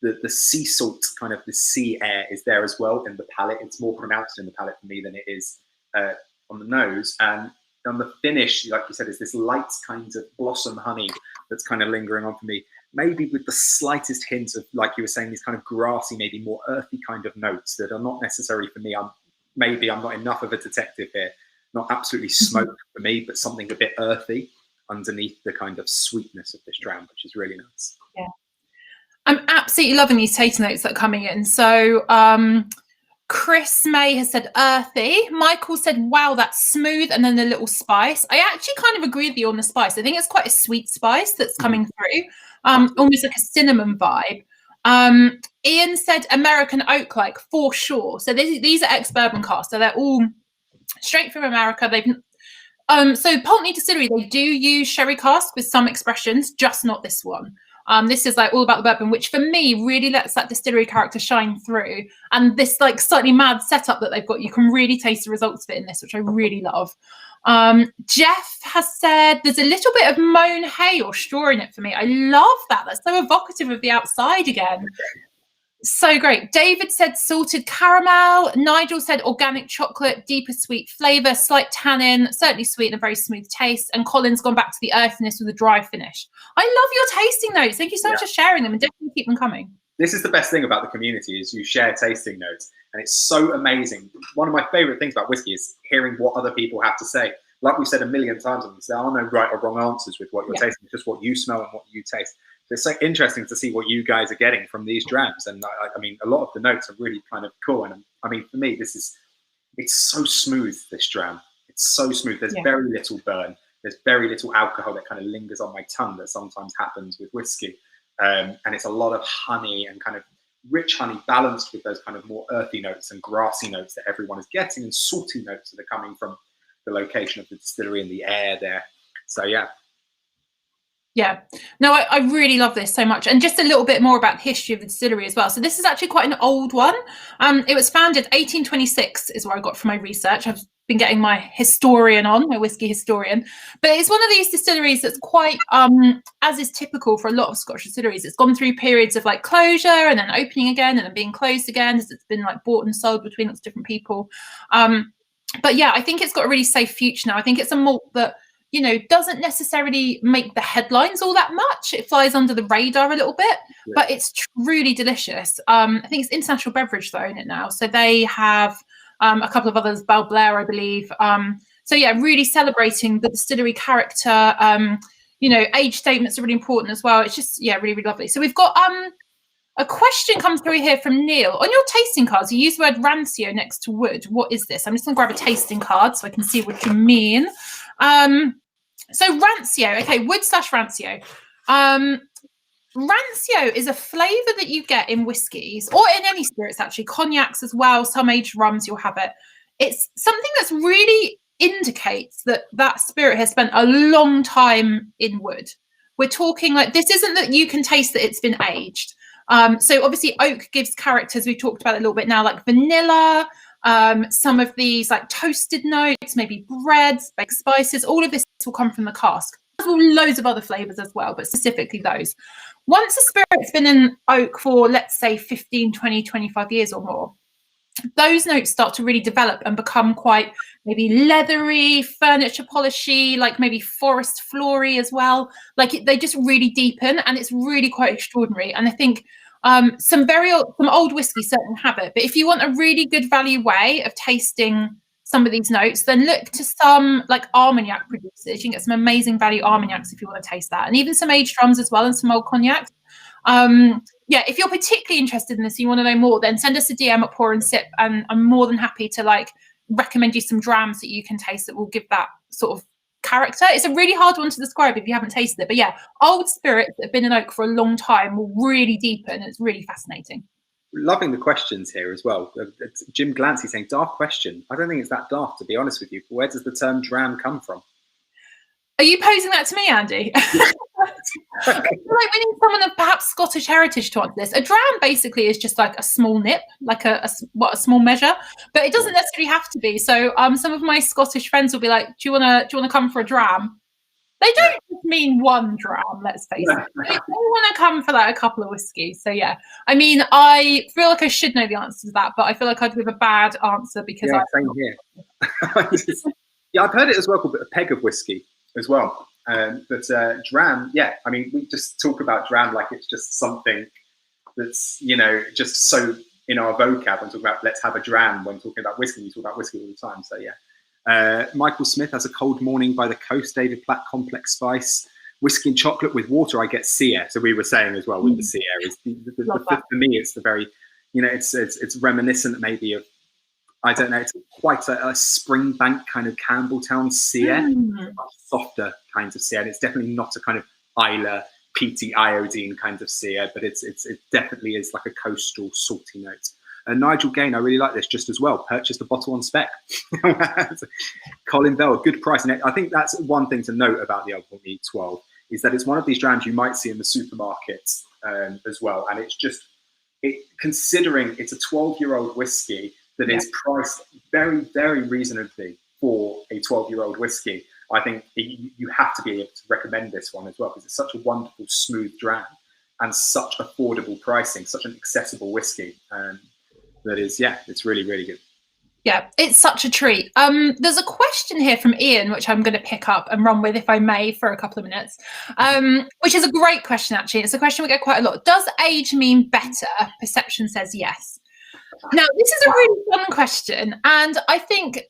B: The sea salt, kind of the sea air is there as well in the palate. It's more pronounced in the palate for me than it is on the nose. And on the finish, like you said, is this light kind of blossom honey that's kind of lingering on for me. Maybe with the slightest hint of, like you were saying, these kind of grassy, maybe more earthy kind of notes that are not necessarily for me. Maybe I'm not enough of a detective here. Not absolutely smoke for me, but something a bit earthy underneath the kind of sweetness of this dram, which is really nice.
A: Yeah, I'm absolutely loving these taste notes that are coming in. So Chris May has said earthy. Michael said, wow, that's smooth, and then a little spice. I actually kind of agree with you on the spice. I think it's quite a sweet spice that's coming through, almost like a cinnamon vibe. Ian said American oak, like, for sure. So these are ex-bourbon casks, so they're all straight from America. So Pulteney Distillery, they do use sherry cask with some expressions, just not this one. This is like all about the bourbon, which for me really lets that distillery character shine through. And this like slightly mad setup that they've got, you can really taste the results of it in this, which I really love. Jeff has said there's a little bit of mown hay or straw in it for me. I love that. That's so evocative of the outside again. So great. David said salted caramel. Nigel said organic chocolate, deeper sweet flavour, slight tannin, certainly sweet and a very smooth taste. And Colin's gone back to the earthiness with a dry finish. I love your tasting notes. Thank you so much for sharing them, and definitely keep them coming.
B: This is the best thing about the community, is you share tasting notes, and it's so amazing. One of my favourite things about whiskey is hearing what other people have to say. Like we've said a million times, there are no right or wrong answers with what you're tasting. It's just what you smell and what you taste. So it's so interesting to see what you guys are getting from these drams. And I mean, a lot of the notes are really kind of cool. And I mean, for me, it's so smooth, this dram. It's so smooth. There's very little burn. There's very little alcohol that kind of lingers on my tongue that sometimes happens with whiskey. And it's a lot of honey and kind of rich honey balanced with those kind of more earthy notes and grassy notes that everyone is getting, and salty notes that are coming from the location of the distillery and the air there. So yeah.
A: Yeah, no, I really love this so much. And just a little bit more about the history of the distillery as well. So this is actually quite an old one. It was founded 1826 is where I got from my research. I've been getting my historian on, my whiskey historian. But it's one of these distilleries that's quite, as is typical for a lot of Scottish distilleries, it's gone through periods of like closure and then opening again and then being closed again as it's been like bought and sold between lots of different people. But yeah, I think it's got a really safe future now. I think it's a malt that, you know, doesn't necessarily make the headlines all that much. It flies under the radar a little bit, but it's truly delicious. I think it's International Beverage that own it now. So they have a couple of others, Bell Blair, I believe. So yeah, really celebrating the distillery character. You know, age statements are really important as well. It's just, yeah, really, really lovely. So we've got a question comes through here from Neil. On your tasting cards, you use the word rancio next to wood. What is this? I'm just going to grab a tasting card so I can see what you mean. So rancio, okay, wood/rancio. Rancio is a flavour that you get in whiskies or in any spirits, actually, cognacs as well, some aged rums, you'll have it. It's something that's really indicates that that spirit has spent a long time in wood. We're talking like, this isn't that you can taste that it's been aged. So obviously oak gives characters, we talked about it a little bit now, like vanilla, some of these like toasted notes, maybe breads, baked spices, all of this will come from the cask. There's loads of other flavors as well, but specifically those. Once a spirit's been in oak for, let's say, 15, 20, 25 years or more, those notes start to really develop and become quite maybe leathery, furniture polishy, like maybe forest flory as well. Like they just really deepen and it's really quite extraordinary. And I think some old whiskey certainly have it, but if you want a really good value way of tasting some of these notes, then look to some like Armagnac producers. You can get some amazing value Armagnacs if you want to taste that, and even some aged rums as well and some old cognacs. Yeah, if you're particularly interested in this, you want to know more, then send us a DM at Pour and Sip, and I'm more than happy to like recommend you some drams that you can taste that will give that sort of character. It's a really hard one to describe if you haven't tasted it, but yeah, old spirits that have been in oak for a long time will really deepen. It's really fascinating.
B: Loving the questions here as well. Jim Glancy saying, daft question. I don't think it's that daft, to be honest with you. Where does the term dram come from?
A: Are you posing that to me, Andy? I feel like we need someone of perhaps Scottish heritage to answer this. A dram basically is just like a small nip, like a small measure, but it doesn't necessarily have to be. So some of my Scottish friends will be like, do you wanna come for a dram? They don't just mean one dram, let's face it. They want to come for like a couple of whiskies. So yeah, I mean, I feel like I should know the answer to that, but I feel like I'd give a bad answer because
B: same here. Yeah, I've heard it as well called a peg of whiskey as well. But dram, yeah, I mean, we just talk about dram like it's just something that's, you know, just so in our vocab and talk about let's have a dram when talking about whiskey. We talk about whiskey all the time. So yeah. Michael Smith has a cold morning by the coast. David Platt, complex spice. Whiskey and chocolate with water, I get Sia. So we were saying as well with the Sia. For me, it's the very, you know, it's reminiscent maybe of, I don't know, it's quite a Springbank kind of Campbelltown Sia. Softer kinds of Sia. And it's definitely not a kind of Isla, peaty iodine kind of Sia, but it definitely is like a coastal salty note. Nigel Gain, I really like this just as well. Purchased a bottle on spec. Colin Bell, good price. And I think that's one thing to note about the Old Pulteney 12 is that it's one of these drams you might see in the supermarkets as well. And it's just, considering it's a 12-year-old whiskey that is priced very, very reasonably for a 12-year-old whiskey, I think you have to be able to recommend this one as well because it's such a wonderful, smooth dram and such affordable pricing, such an accessible whiskey. That is, yeah, it's really, really good.
A: Yeah, it's such a treat. There's a question here from Ian, which I'm going to pick up and run with, if I may, for a couple of minutes, which is a great question, actually. It's a question we get quite a lot. Does age mean better? Perception says yes. Now, this is a really fun question, and I think...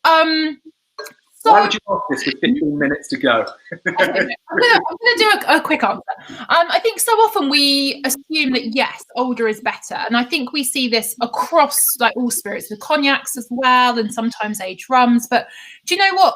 B: why would you ask this with 15 minutes to go?
A: I'm going to do a quick answer. I think so often we assume that, yes, older is better. And I think we see this across like all spirits, with cognacs as well, and sometimes aged rums. But do you know what?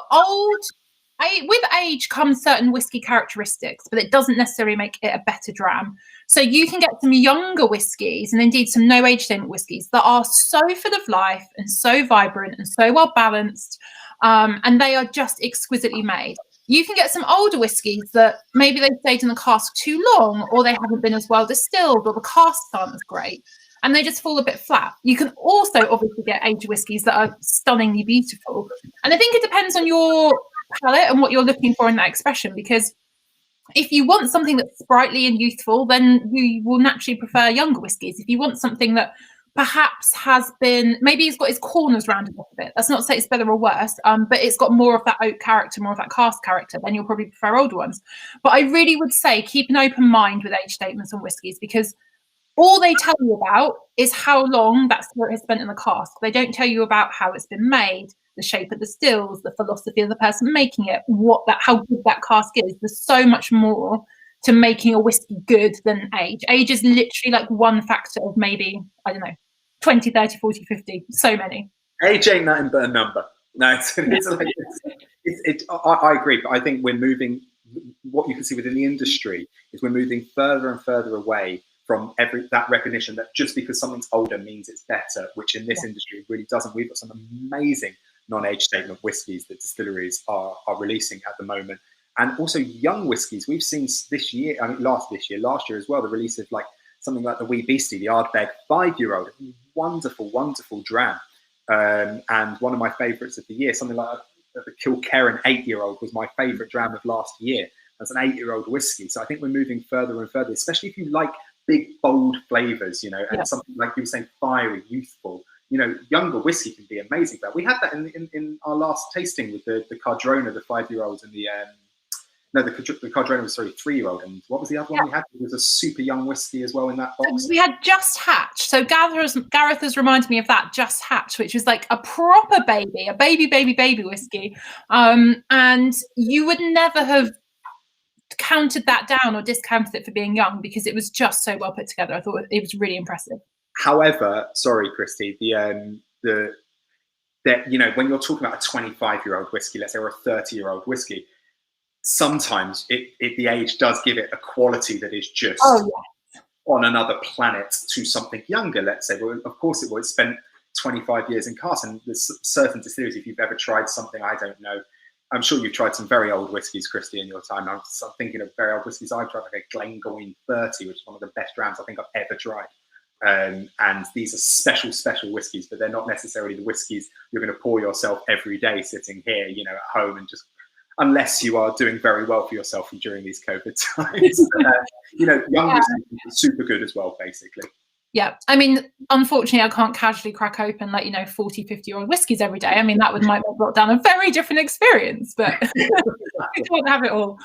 A: With age comes certain whiskey characteristics, but it doesn't necessarily make it a better dram. So you can get some younger whiskies and indeed some no age statement whiskies that are so full of life and so vibrant and so well balanced. And they are just exquisitely made. you can get some older whiskies that maybe they've stayed in the cask too long, or they haven't been as well distilled, or the casks aren't as great, and they just fall a bit flat. You can also obviously get aged whiskies that are stunningly beautiful. And I think it depends on your palate and what you're looking for in that expression, because if you want something that's sprightly and youthful, then you will naturally prefer younger whiskies. If you want something that perhaps has been, maybe it's got its corners rounded off a bit, that's not to say it's better or worse, but it's got more of that oak character, more of that cask character, then you'll probably prefer older ones. But I really would say keep an open mind with age statements on whiskies, because all they tell you about is how long that spirit has spent in the cask. They don't tell you about how it's been made, the shape of the stills, the philosophy of the person making it, how good that cask is. There's so much more to making a whiskey good than age. Age is literally like one factor of maybe, I don't know, 20, 30, 40, 50, so many.
B: Age ain't nothing but a number. No, I agree, but I think we're moving, what you can see within the industry is we're moving further and further away from that recognition that just because something's older means it's better, which in this industry really doesn't. We've got some amazing non-age statement whiskies that distilleries are releasing at the moment. And also young whiskies. We've seen this year, last year as well, the release of like something like the Wee Beastie, the Ardbeg 5-year-old, wonderful, wonderful dram. And one of my favourites of the year, something like the Kilkerran 8-year-old was my favourite dram of last year. That's an 8-year-old whiskey. So I think we're moving further and further, especially if you like big, bold flavours, and something like you were saying, fiery, youthful. Younger whiskey can be amazing. But we had that in our last tasting with the Cardrona, the 5-year-old, and the Cardrona was 3-year-old. And what was the other one we had? It was a super young whiskey as well in that box.
A: We had Just Hatch. So Gareth has reminded me of that, Just Hatch, which was like a proper baby, a baby whiskey. And you would never have counted that down or discounted it for being young, because it was just so well put together. I thought it was really impressive.
B: However, sorry, Christy, when you're talking about a 25-year-old whiskey, let's say, or a 30-year-old whiskey, sometimes the age does give it a quality that is just on another planet to something younger, let's say. Well, of course it will. It's spent 25 years in cask, and there's certain distilleries, if you've ever tried something, I don't know, I'm sure you've tried some very old whiskies, Christy, in your time. I'm thinking of very old whiskies. I've tried like a Glengoyne 30, which is one of the best drams I think I've ever tried. And these are special whiskies, but they're not necessarily the whiskies you're going to pour yourself every day sitting here, at home, and just, unless you are doing very well for yourself during these COVID times. Young whiskies are super good as well, basically.
A: Yeah, I mean, unfortunately, I can't casually crack open 40, 50-year-old whiskies every day. I mean, that might have down a very different experience, but we can't have it all.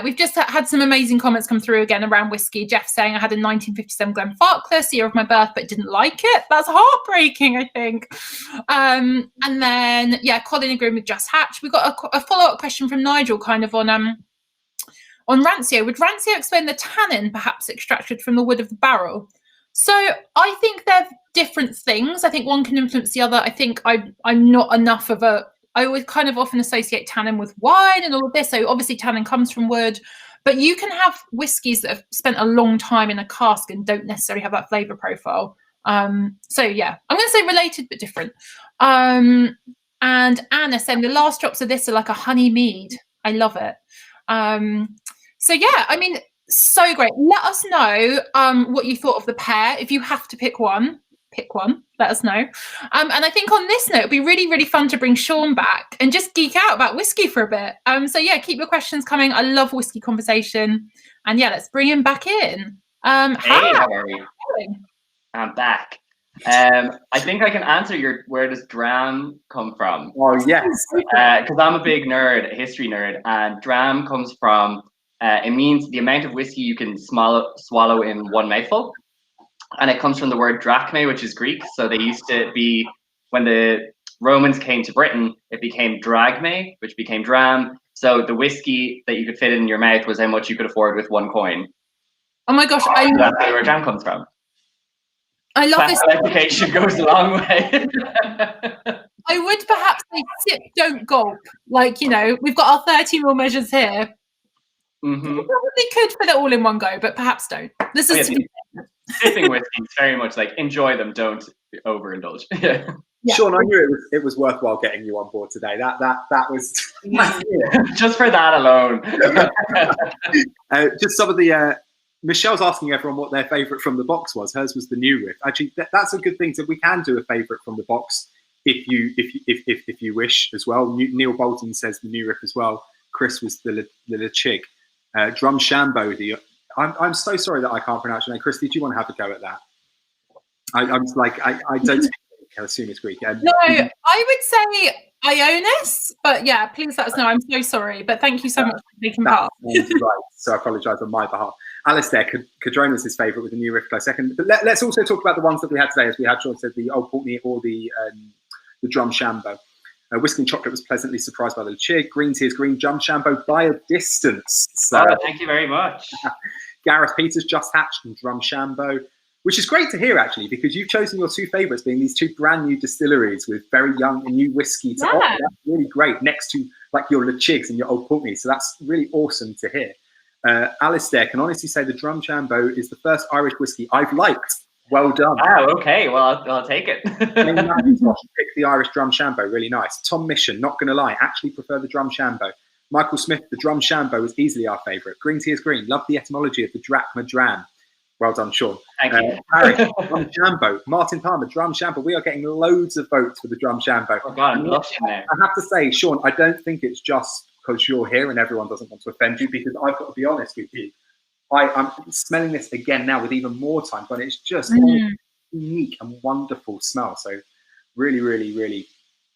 A: We've just had some amazing comments come through again around whiskey. Jeff saying, I had a 1957 Glenfarclas, year of my birth, but didn't like it. That's heartbreaking, I think. And then, Colin agreeing with Just Hatch. We've got a follow-up question from Nigel kind of on Rancio. Would Rancio explain the tannin perhaps extracted from the wood of the barrel? So I think they're different things. I think one can influence the other. I think I'm not enough of I always kind of often associate tannin with wine and all of this. So obviously tannin comes from wood, but you can have whiskies that have spent a long time in a cask and don't necessarily have that flavour profile. I'm going to say related but different. And Anna saying the last drops of this are like a honey mead. I love it. So great. Let us know what you thought of the pair. If you have to pick one, let us know. And I think on this note, it'd be really, really fun to bring Sean back and just geek out about whiskey for a bit. Keep your questions coming. I love whiskey conversation. And let's bring him back in.
C: Hey, how are we? I'm back. I think I can answer where does dram come from?
B: Oh, yes.
C: Because I'm a big nerd, a history nerd, and dram comes from, it means the amount of whiskey you can swallow in one mouthful. And it comes from the word drachme, which is Greek. So they used to be, when the Romans came to Britain, it became drachme, which became dram. So the whiskey that you could fit in your mouth was how much you could afford with one coin.
A: Oh my gosh.
C: That's where dram comes from.
A: I love this.
C: Clarification goes a long way.
A: I would perhaps say sip, don't gulp. We've got our 30ml measures here.
C: Mm-hmm.
A: You probably could fit it all in one go, but perhaps don't. This is
C: sipping whiskey is very much like enjoy them, don't overindulge.
A: Yeah.
B: Sean, I knew it was worthwhile getting you on board today. That was
C: just for that alone.
B: Just some of the Michelle's asking everyone what their favourite from the box was. Hers was the new riff. Actually, that's a good thing. So we can do a favourite from the box if you wish as well. Neil Bolton says the new riff as well. Chris was the Chig. Drumshanbo. I'm so sorry that I can't pronounce your name. Chris, did you want to have a go at that? I don't speak Greek. I assume it's Greek.
A: No, I would say Ionis, but yeah, please let us know. I'm so sorry, but thank you so much for taking part.
B: Right, so I apologise on my behalf. Alistair, Cadrone was his favourite with the new riff close second. But let's also talk about the ones that we had today, as we had Sean said, the Old Pulteney or the Drumshanbo. Whiskey and chocolate was pleasantly surprised by the Chig. Green tea is green. Drumshanbo by a distance. So,
C: thank you very much.
B: Gareth Peters, Just Hatched and Drumshanbo, which is great to hear actually, because you've chosen your two favourites being these two brand new distilleries with very young and new whiskey to offer. That's really great next to like your Le Chigs and your Old Pulteney. So that's really awesome to hear. Alistair can honestly say the Drumshanbo is the first Irish whiskey I've liked. Well done.
C: Oh, okay. Well, I'll take it.
B: Pick the Irish Drumshanbo, really nice. Tom Mission, not going to lie, actually prefer the Drumshanbo. Michael Smith, the Drumshanbo is easily our favourite. Green tea is green. Love the etymology of the drachma dram. Well done, Sean.
C: Thank you.
B: Harry, Drumshanbo. Martin Palmer, Drumshanbo. We are getting loads of votes for the Drumshanbo.
C: Oh, God, I'm blushing there.
B: I have to say, Sean, I don't think it's just because you're here and everyone doesn't want to offend you, because I've got to be honest with you. I'm smelling this again now with even more time, but it's just a unique and wonderful smell. So really, really, really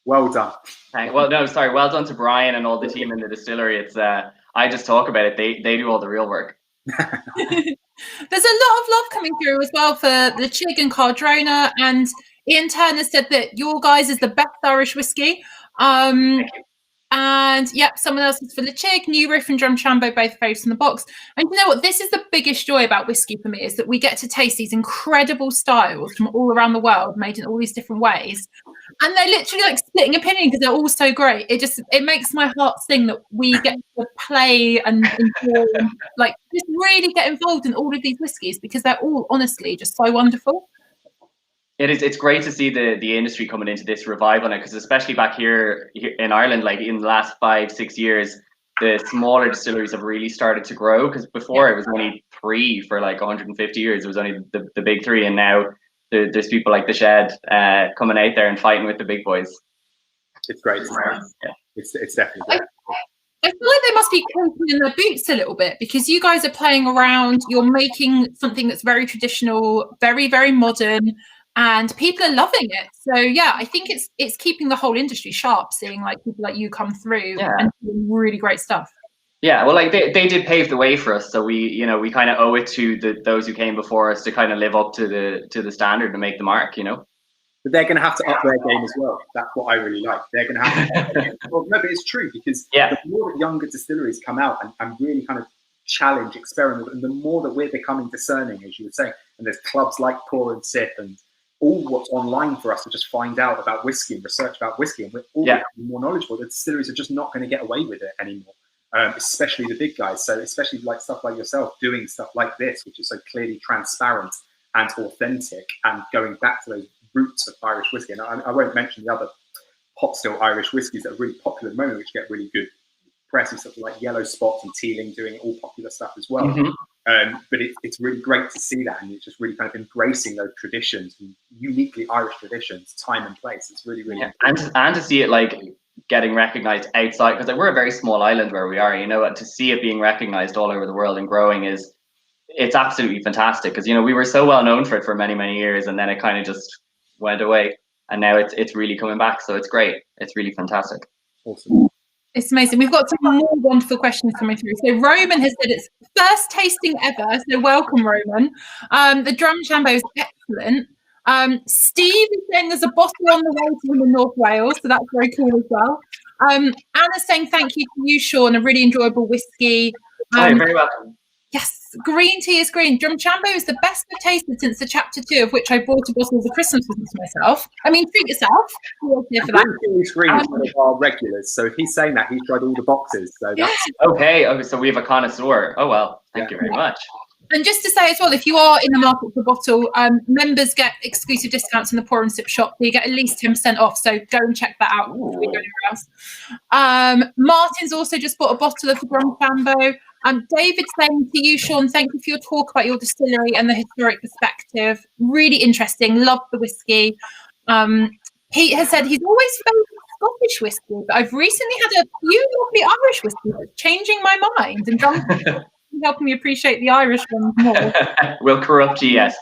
B: well done.
C: Well done to Brian and all the team in the distillery. It's I just talk about it. They do all the real work.
A: There's a lot of love coming through as well for the Chig and Cardrona, and Ian Turner said that your guys is the best Irish whiskey.
C: Thank you.
A: And yep, someone else is for the Chig, New Riff and Drumshanbo, both favourites in the box. And you know what? This is the biggest joy about whiskey for me, is that we get to taste these incredible styles from all around the world, made in all these different ways. And they're literally like splitting opinion because they're all so great. It makes my heart sing that we get to play and enjoy, and like just really get involved in all of these whiskies, because they're all honestly just so wonderful.
C: It is. It's great to see the industry coming into this revival now, because especially back here in Ireland, like in the last 5-6 years, the smaller distilleries have really started to grow. Because before it was only 3 for like 150 years. It was only the big 3, and now there's people like the Shed coming out there and fighting with the big boys.
B: It's great. It's definitely great.
A: I feel like they must be coping in their boots a little bit, because you guys are playing around. You're making something that's very traditional, very, very modern, and people are loving it. So yeah, I think it's keeping the whole industry sharp, seeing like people like you come through and doing really great stuff. Yeah,
C: well, like they did pave the way for us, so we kind of owe it to those who came before us to kind of live up to the standard and make the mark,
B: But they're going to have to up their game as well. That's what I really like. They're going to have to up their game. Well, no, but it's true, because the more that younger distilleries come out and really kind of challenge, experiment, and the more that we're becoming discerning, as you were saying, and there's clubs like Pour and Sip and all what's online for us to just find out about whiskey and research about whiskey, and we're all becoming more knowledgeable. The distilleries are just not going to get away with it anymore, especially the big guys. So especially like stuff like yourself doing stuff like this, which is so clearly transparent and authentic, and going back to those roots of Irish whiskey. And I won't mention the other pot still Irish whiskies that are really popular at the moment, which get really good press, and stuff like Yellow Spot and Teeling doing all popular stuff as well. But it's really great to see that, and it's just really kind of embracing those traditions, uniquely Irish traditions, time and place. It's really, really
C: and to see it like getting recognized outside, because like, we're a very small island where we are, to see it being recognized all over the world and growing it's absolutely fantastic, because we were so well known for it for many, many years, and then it kind of just went away, and now it's really coming back. So it's great. It's really fantastic.
B: Awesome.
A: It's amazing. We've got some more wonderful questions coming through. So Roman has said it's first tasting ever. So welcome, Roman. The Drumshanbo is excellent. Steve is saying there's a bottle on the way to him in North Wales, so that's very cool as well. Anna's saying thank you to you, Sean. A really enjoyable whiskey.
C: You're very welcome.
A: Yes, green tea is green. Drumshanbo is the best I've tasted since the chapter 2, of which I bought a bottle as a Christmas present to myself. I mean, treat yourself. Here for that.
B: Green tea is green is one of our regulars, so if he's saying that, he's tried all the boxes. So that's
C: okay. So we have a connoisseur. Oh well, thank you very much.
A: And just to say as well, if you are in the market for a bottle, members get exclusive discounts in the Pour and Sip shop. So you get at least 10% off. So go and check that out before we go anywhere else. Martin's also just bought a bottle of the Drumshanbo. David saying to you, Sean, thank you for your talk about your distillery and the historic perspective. Really interesting. Love the whiskey. Pete has said he's always favoured Scottish whiskey, but I've recently had a few lovely Irish whiskies that's changing my mind and helping me appreciate the Irish ones more.
C: Will corrupt you, yes.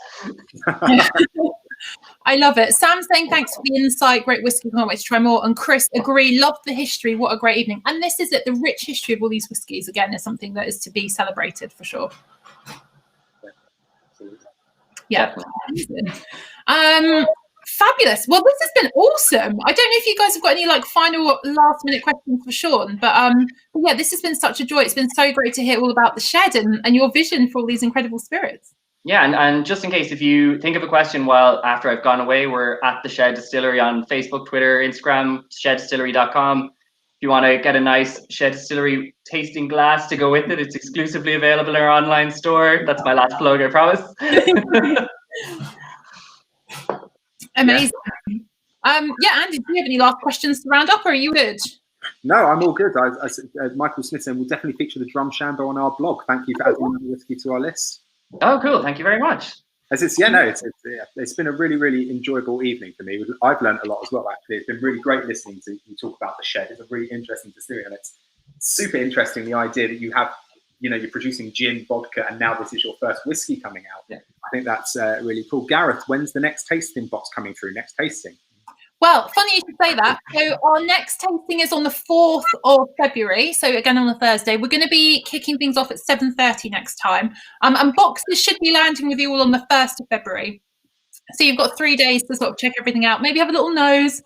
A: I love it. Sam's saying thanks for the insight. Great whiskey. Can't wait to try more. And Chris, agree. Love the history. What a great evening. And this is it. The rich history of all these whiskies, again, is something that is to be celebrated for sure. Yeah. Fabulous. Well, this has been awesome. I don't know if you guys have got any like final last minute questions for Sean, but yeah, this has been such a joy. It's been so great to hear all about the shed and your vision for all these incredible spirits.
C: Yeah, and just in case, if you think of a question while after I've gone away, we're at the Shed Distillery on Facebook, Twitter, Instagram, sheddistillery.com. If you want to get a nice Shed Distillery tasting glass to go with it, it's exclusively available in our online store. That's my last plug, I promise.
A: Amazing. Yeah, Andy, do you have any last questions to round up, or are you good?
B: No, I'm all good. Michael Smith said we'll definitely feature the Drumshanbo on our blog. Thank you for adding the whiskey to our list.
C: Oh, cool. Thank you very much.
B: It's been a really, really enjoyable evening for me. I've learned a lot as well, actually. It's been really great listening to you talk about the shed. It's a really interesting distillery, and it's super interesting, the idea that you have, you're producing gin, vodka, and now this is your first whiskey coming out.
C: Yeah.
B: I think that's really cool. Gareth, when's the next tasting box coming through? Next tasting?
A: Well, funny you should say that. So our next tasting is on the 4th of February. So again, on a Thursday. We're going to be kicking things off at 7:30 next time. And boxes should be landing with you all on the 1st of February. So you've got 3 days to sort of check everything out. Maybe have a little nose.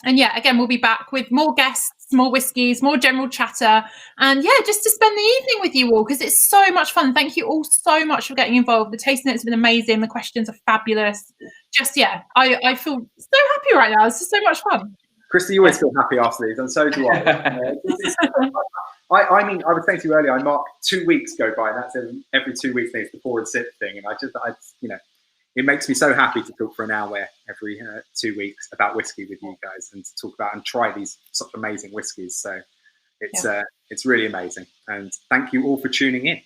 A: And yeah, again, we'll be back with more guests, more whiskies, more general chatter. And yeah, just to spend the evening with you all, because it's so much fun. Thank you all so much for getting involved. The tasting has been amazing. The questions are fabulous. Just, yeah, I feel so happy right now. It's just so much fun.
B: Christy, you always feel happy after these, and so do I. I mean, I was saying to you earlier, I mark 2 weeks go by. That's every 2 weeks there's the pour and sip thing. And it makes me so happy to talk for an hour every 2 weeks about whiskey with you guys and to talk about and try these such amazing whiskies. So it's really amazing. And thank you all for tuning in.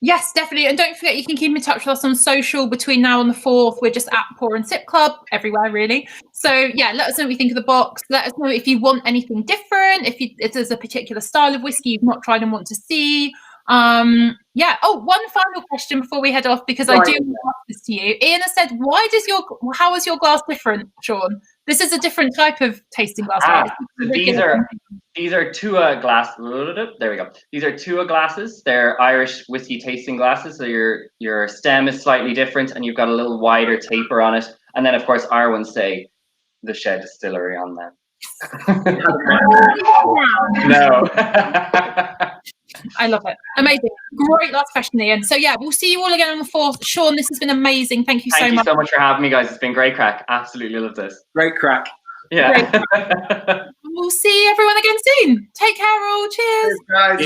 A: Yes, definitely. And don't forget, you can keep in touch with us on social between now and the 4th. We're just at Pour and Sip Club everywhere, really. So yeah, let us know what you think of the box. Let us know if you want anything different, if there's a particular style of whiskey you've not tried and want to see. Yeah. Oh, one final question before we head off, because I do want to ask this to you. Ian has said, how is your glass different, Sean? This is a different type of tasting glass. Right?
C: These are Tua glass. There we go. These are Tua glasses. They're Irish whiskey tasting glasses. So your stem is slightly different, and you've got a little wider taper on it. And then, of course, our ones say the Shed Distillery on them. No.
A: I love it. Amazing. Great last question, Ian. So yeah, we'll see you all again on the 4th. Sean, this has been amazing. Thank you so much.
C: Thank you so much for having me, guys. It's been great crack. Absolutely love this.
B: Great crack.
C: Yeah.
A: We'll see everyone again soon. Take care all. Cheers.
B: Cheers, guys.